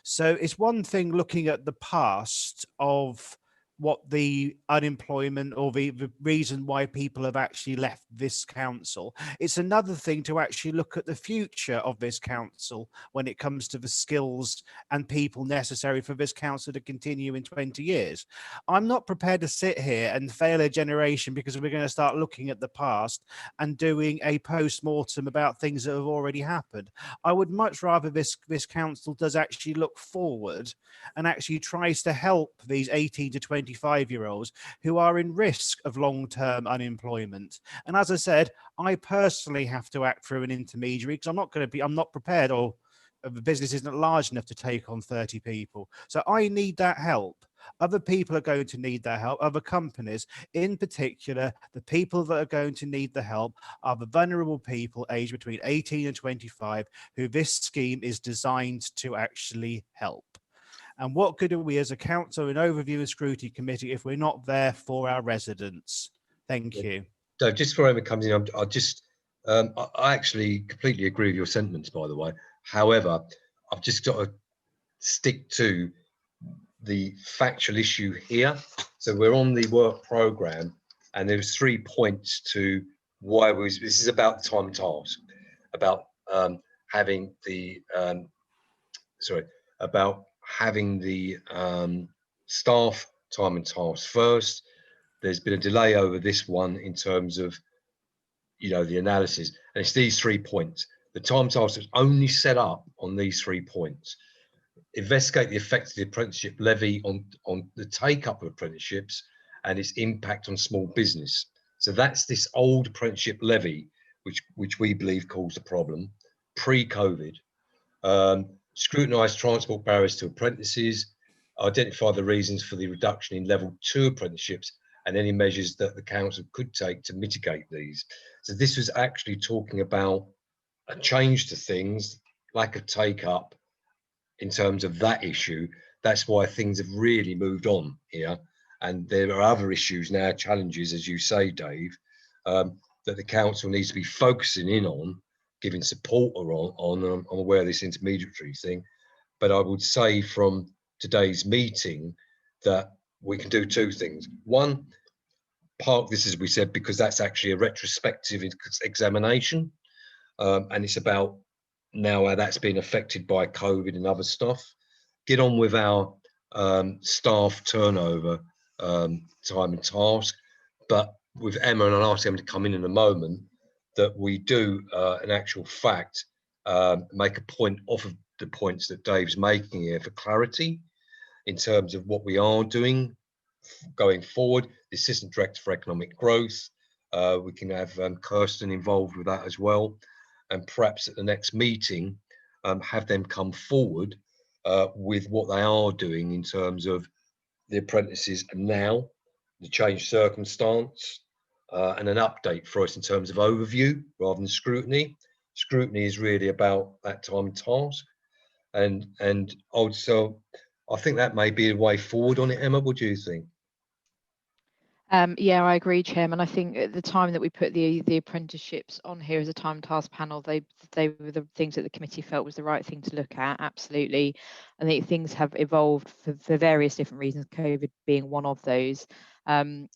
So it's one thing looking at the past of what the unemployment or the reason why people have actually left this council. It's another thing to actually look at the future of this council when it comes to the skills and people necessary for this council to continue in 20 years. I'm not prepared to sit here and fail a generation because we're going to start looking at the past and doing a post-mortem about things that have already happened. I would much rather this council does actually look forward and actually tries to help these 18 to 25-year-olds who are in risk of long-term unemployment. And as I said, I personally have to act through an intermediary because I'm not prepared, or the business isn't large enough to take on 30 people. So I need that help. Other people are going to need that help, other companies. In particular, the people that are going to need the help are the vulnerable people aged between 18 and 25 who this scheme is designed to actually help. And what good are we as a council, an overview and scrutiny committee, if we're not there for our residents? Thank you. So just before Emma comes in, I actually completely agree with your sentiments, by the way. However, I've just got to stick to the factual issue here. So we're on the work programme, and there's 3 points to why this is about the time task, about having the staff time and task first. There's been a delay over this one in terms of, the analysis, and it's these 3 points. The time task is only set up on these 3 points. Investigate the effect of the apprenticeship levy on the take-up of apprenticeships and its impact on small business. So that's this old apprenticeship levy, which we believe caused the problem pre-COVID. Scrutinise transport barriers to apprentices, identify the reasons for the reduction in level 2 apprenticeships and any measures that the council could take to mitigate these. So this was actually talking about a change to things, lack of take-up in terms of that issue. That's why things have really moved on here. And there are other issues now, challenges, as you say, Dave, that the council needs to be focusing in on, giving support on where this intermediary thing. But I would say from today's meeting that we can do 2 things. One, park this, as we said, because that's actually a retrospective examination, and it's about now how that's been affected by COVID and other stuff. Get on with our staff turnover time and task, but with Emma, and I'll ask Emma to come in a moment, that we do an actual fact make a point off of the points that Dave's making here for clarity in terms of what we are doing going forward. The Assistant Director for Economic Growth, we can have Kirsten involved with that as well, and perhaps at the next meeting have them come forward with what they are doing in terms of the apprentices now, the changed circumstance, and an update for us in terms of overview rather than scrutiny. Scrutiny is really about that time task, and also I think that may be a way forward on it. Emma, what do you think? Yeah, I agree, Chairman. I think at the time that we put the apprenticeships on here as a time task panel, they were the things that the committee felt was the right thing to look at. Absolutely. I think things have evolved for various different reasons, COVID being one of those. and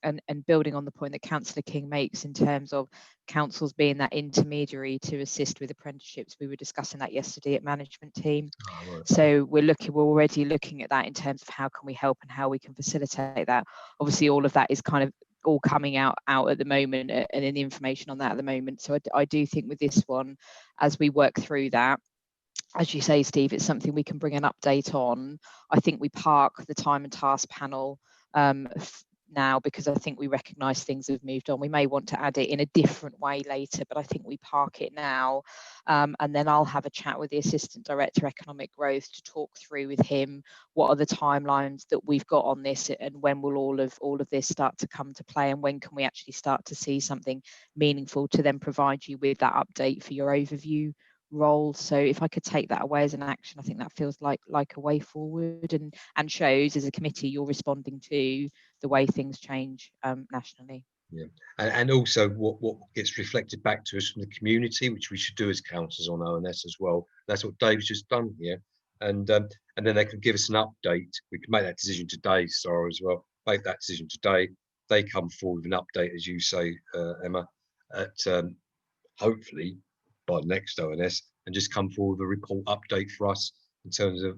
building on the point that Councillor King makes in terms of councils being that intermediary to assist with apprenticeships. We were discussing that yesterday at management team. So we're already looking at that in terms of how can we help and how we can facilitate that. Obviously, all of that is kind of all coming out at the moment, and in the information on that at the moment. So I do think with this one, as we work through that, as you say, Steve, it's something we can bring an update on. I think we park the time and task panel now, because I think we recognise things have moved on. We may want to add it in a different way later, but I think we park it now. And then I'll have a chat with the Assistant Director Economic Growth to talk through with him what are the timelines that we've got on this, and when will all of this start to come to play, and when can we actually start to see something meaningful to then provide you with that update for your overview role. So if I could take that away as an action, I think that feels like a way forward, and shows as a committee you're responding to the way things change nationally. Yeah, and also what gets reflected back to us from the community, which we should do as councillors on ONS as well. That's what Dave's just done here, and then they can give us an update. We can make that decision today, Sarah, as well. Make that decision today. They come forward with an update, as you say, Emma, at hopefully by next ONS, and just come forward with a report update for us in terms of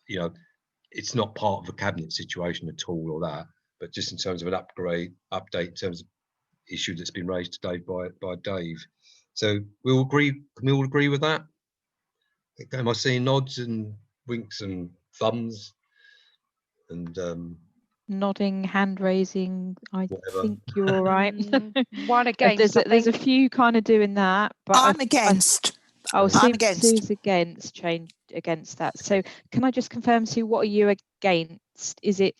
you know, it's not part of the cabinet situation at all or that, but just in terms of an update in terms of issue that's been raised today by Dave. So we all agree. Can we all agree with that? Am I seeing nods and winks and thumbs and nodding, hand raising? I whatever. think you're all right. One against. There's a few kind of doing that, but I'm against. I'm against. Sue's against that. So can I just confirm, Sue, what are you against? Is it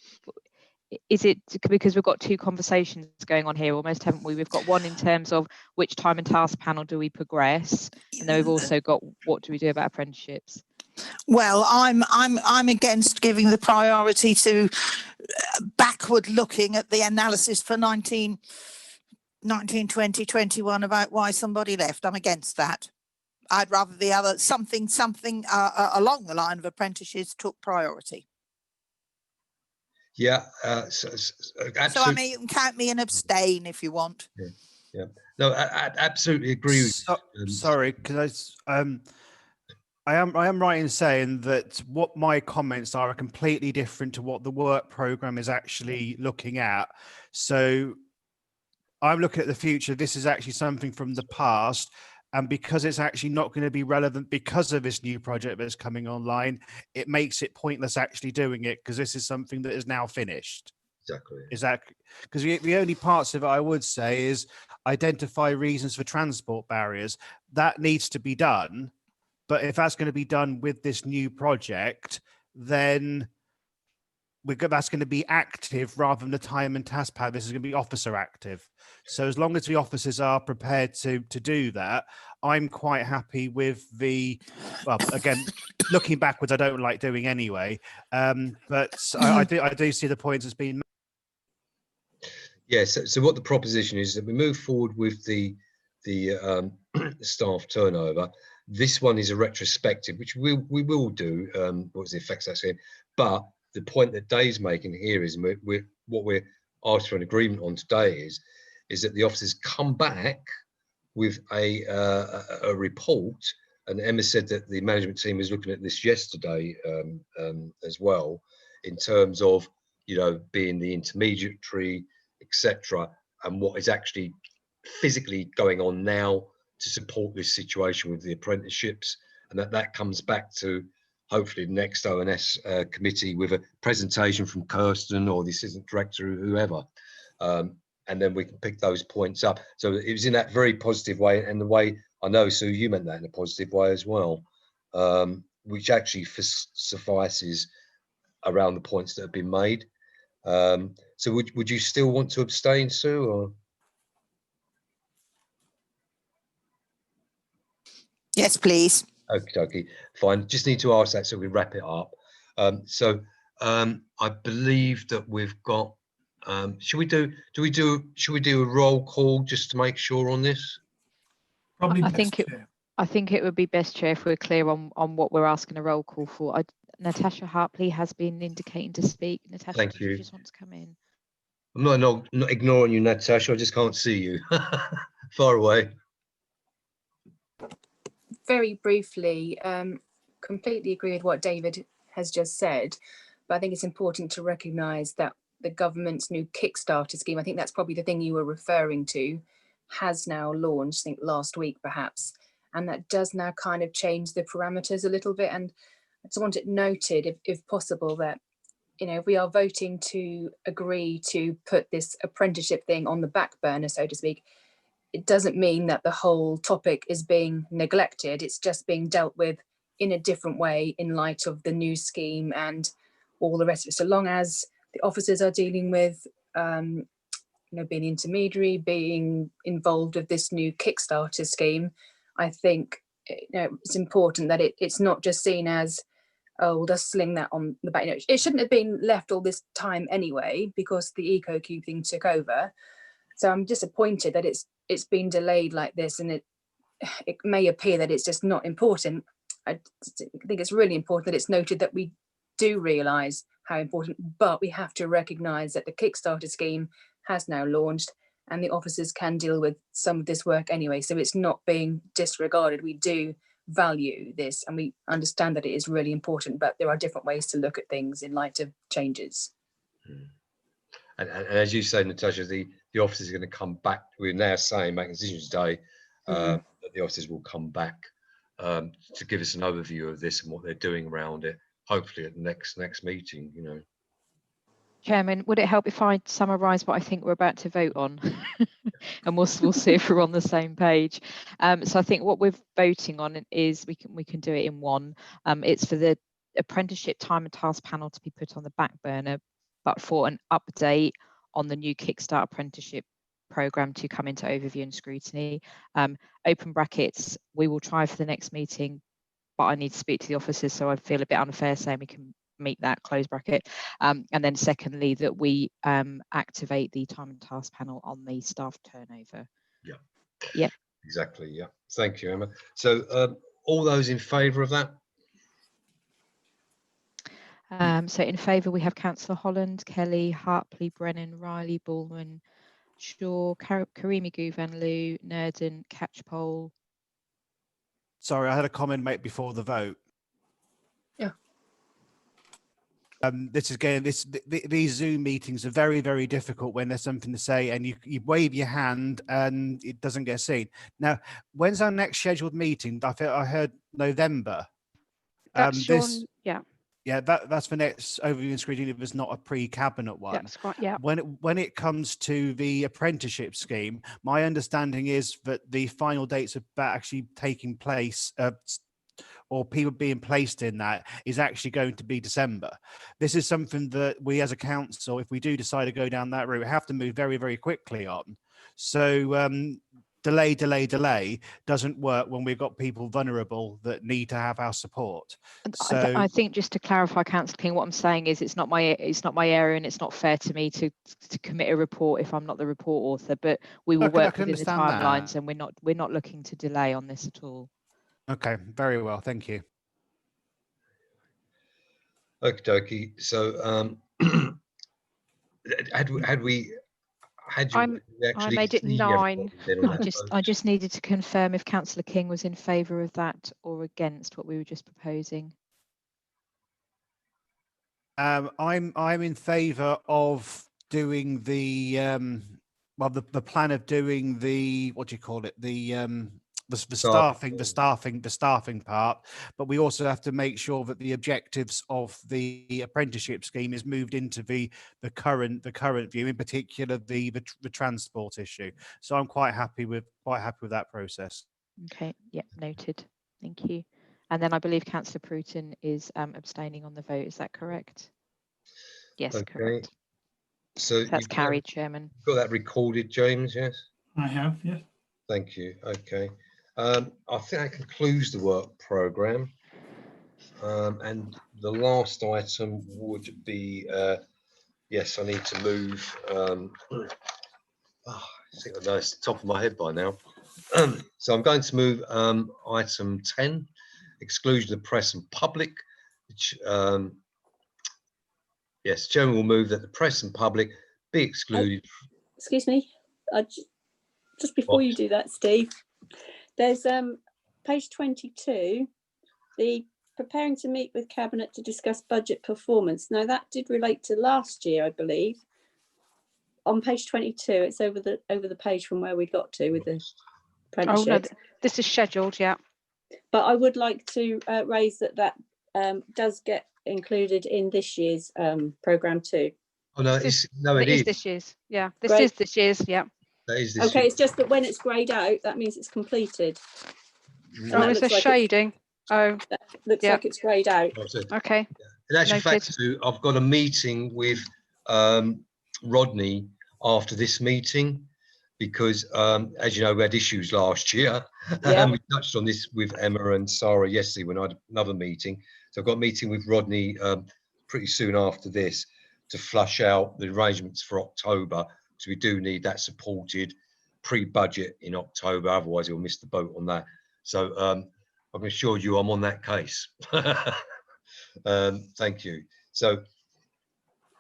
because we've got two conversations going on here almost, haven't we? We've got one in terms of which time and task panel do we progress, and then we've also got what do we do about apprenticeships. Well, I'm against giving the priority to backward looking at the analysis for 19, 20, 21 about why somebody left. I'm against that. I'd rather the other something along the line of apprentices took priority. Yeah, So I mean, you can count me and abstain if you want. Yeah. No, I absolutely agree with you. Sorry, because I am right in saying that what my comments are completely different to what the work program is actually looking at. So I'm looking at the future. This is actually something from the past. And because it's actually not going to be relevant because of this new project that's coming online, it makes it pointless actually doing it, because this is something that is now finished. Exactly. Is that because the only parts of it I would say is identify reasons for transport barriers. That needs to be done. But if that's going to be done with this new project, then that's going to be active rather than the time and task pad. This is going to be officer active. So as long as the officers are prepared to do that, I'm quite happy with the, well, again, looking backwards, I don't like doing anyway. But I do see the points as being. Yeah, so what the proposition is that we move forward with the staff turnover. This one is a retrospective, which we will do. What's the effects that's going? But the point that Dave's making here is what we're asked for an agreement on today is that the officers come back with a report. And Emma said that the management team was looking at this yesterday as well, in terms of, you know, being the intermediary, etc., and what is actually physically going on now to support this situation with the apprenticeships, and that comes back to hopefully the next ONS committee with a presentation from Kirsten or the assistant director or whoever, and then we can pick those points up. So it was in that very positive way, and the way I know, Sue, you meant that in a positive way as well, which actually suffices around the points that have been made. So would you still want to abstain, Sue, or? Yes, please. Okay, fine. Just need to ask that so we wrap it up. I believe that we've got. Should we do a roll call just to make sure on this? Probably I think it would be best, Chair, if we're clear on what we're asking a roll call for. Natasha Hartley has been indicating to speak. Natasha, Thank did you you. just want to come in? I'm not ignoring you, Natasha. I just can't see you. Far away. Very briefly, completely agree with what David has just said, but I think it's important to recognise that the government's new Kickstarter scheme, I think that's probably the thing you were referring to, has now launched, I think last week perhaps, and that does now kind of change the parameters a little bit. And I just want it noted, if possible, that if we are voting to agree to put this apprenticeship thing on the back burner, so to speak, it doesn't mean that the whole topic is being neglected. It's just being dealt with in a different way in light of the new scheme and all the rest of it. So long as the officers are dealing with, being intermediary, being involved with this new Kickstarter scheme, I think it's important that it's not just seen as, oh, we'll just sling that on the back. It shouldn't have been left all this time anyway, because the EcoCube thing took over. So I'm disappointed that it's been delayed like this, and it may appear that it's just not important. I think it's really important that it's noted that we do realise how important, but we have to recognise that the Kickstarter scheme has now launched and the officers can deal with some of this work anyway. So it's not being disregarded. We do value this and we understand that it is really important, but there are different ways to look at things in light of changes. And as you say, Natasha, the officers are going to come back. We're now saying, making decisions today, that the officers will come back to give us an overview of this and what they're doing around it, hopefully at the next meeting, Chairman, would it help if I summarise what I think we're about to vote on? And we'll see if we're on the same page. So I think what we're voting on is we can do it in one. It's for the apprenticeship time and task panel to be put on the back burner, but for an update on the new Kickstart apprenticeship programme to come into overview and scrutiny. Open brackets, we will try for the next meeting, but I need to speak to the officers, so I feel a bit unfair saying we can meet that, close bracket. And then secondly, that we activate the time and task panel on the staff turnover. Yeah. Exactly. Yeah. Thank you, Emma. So all those in favour of that? So in favour, we have Councillor Holland, Kelly, Hartley, Brennan, Riley, Baldwin, Shaw, Karimi Guvanlu, Nerdon, Catchpole. Sorry, I had a comment made before the vote. Yeah. This is again, these Zoom meetings are very, very difficult when there's something to say and you wave your hand and it doesn't get seen. Now, when's our next scheduled meeting? I heard November. That's Yeah, that's for next overview and scrutiny. It was not a pre-cabinet one. That's right. Yeah. When it comes to the apprenticeship scheme, my understanding is that the final dates about actually taking place, or people being placed in that, is actually going to be December. This is something that we as a council, if we do decide to go down that route, have to move very, very quickly on. So delay doesn't work when we've got people vulnerable that need to have our support. So I think, just to clarify, Councillor King, what I'm saying is it's not my area, and it's not fair to me to commit a report if I'm not the report author. But we will work within the timelines, and we're not looking to delay on this at all. Okay, very well, thank you. Okie dokie. So I made it 9. I just needed to confirm if Councillor King was in favour of that or against what we were just proposing. I'm in favour of doing the the plan of doing the, what do you call it, the staffing part, but we also have to make sure that the objectives of the apprenticeship scheme is moved into the current view, in particular the transport issue. So I'm quite happy with that process. Okay, yeah, noted. Thank you. And then I believe Councillor Pruiton is abstaining on the vote. Is that correct? Yes, okay. Correct. So that's carried, Chairman. Got that recorded, James? Yes. I have. Yes. Thank you. Okay. I think that concludes the work programme. And the last item would be, yes, I need to move. I think I know it's the top of my head by now. So I'm going to move item 10, exclusion of press and public. Which, yes, Chairman will move that the press and public be excluded. Excuse me, just before you do that, Steve, there's page 22, the preparing to meet with Cabinet to discuss budget performance. Now that did relate to last year, I believe. On page 22, it's over the page from where we got to with the apprenticeship. Oh no, this is scheduled, yeah. But I would like to raise that does get included in this year's programme too. Oh no, It is this year's. Yeah, this Great. is this year's. Yeah. That is this Okay, year. it's just that when it's greyed out, that means it's completed. And Oh, that is there looks like shading? Oh, that looks yeah. like it's greyed out. Okay. In actual fact, Noted. Sue, I've got a meeting with Rodney after this meeting because, as you know, we had issues last year. Yeah. And we touched on this with Emma and Sarah yesterday when I had another meeting. So I've got a meeting with Rodney pretty soon after this to flush out the arrangements for October. So we do need that supported pre-budget in October, otherwise he'll miss the boat on that. So I can assure you I'm on that case. Thank you. So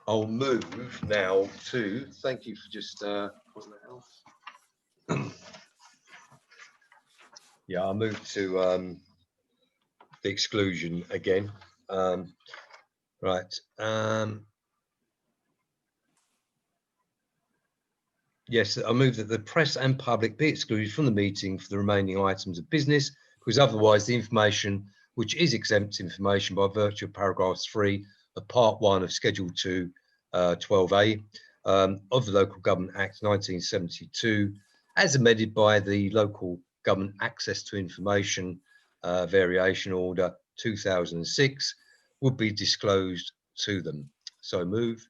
I'll move now to, thank you for just, what the hell? Yeah, I'll move to the exclusion again. Right. Yes, I move that the press and public be excluded from the meeting for the remaining items of business, because otherwise the information, which is exempt information by virtue of paragraph 3 of part 1 of schedule 2, 12A of the Local Government Act 1972, as amended by the Local Government Access to Information Variation Order 2006, would be disclosed to them. So move.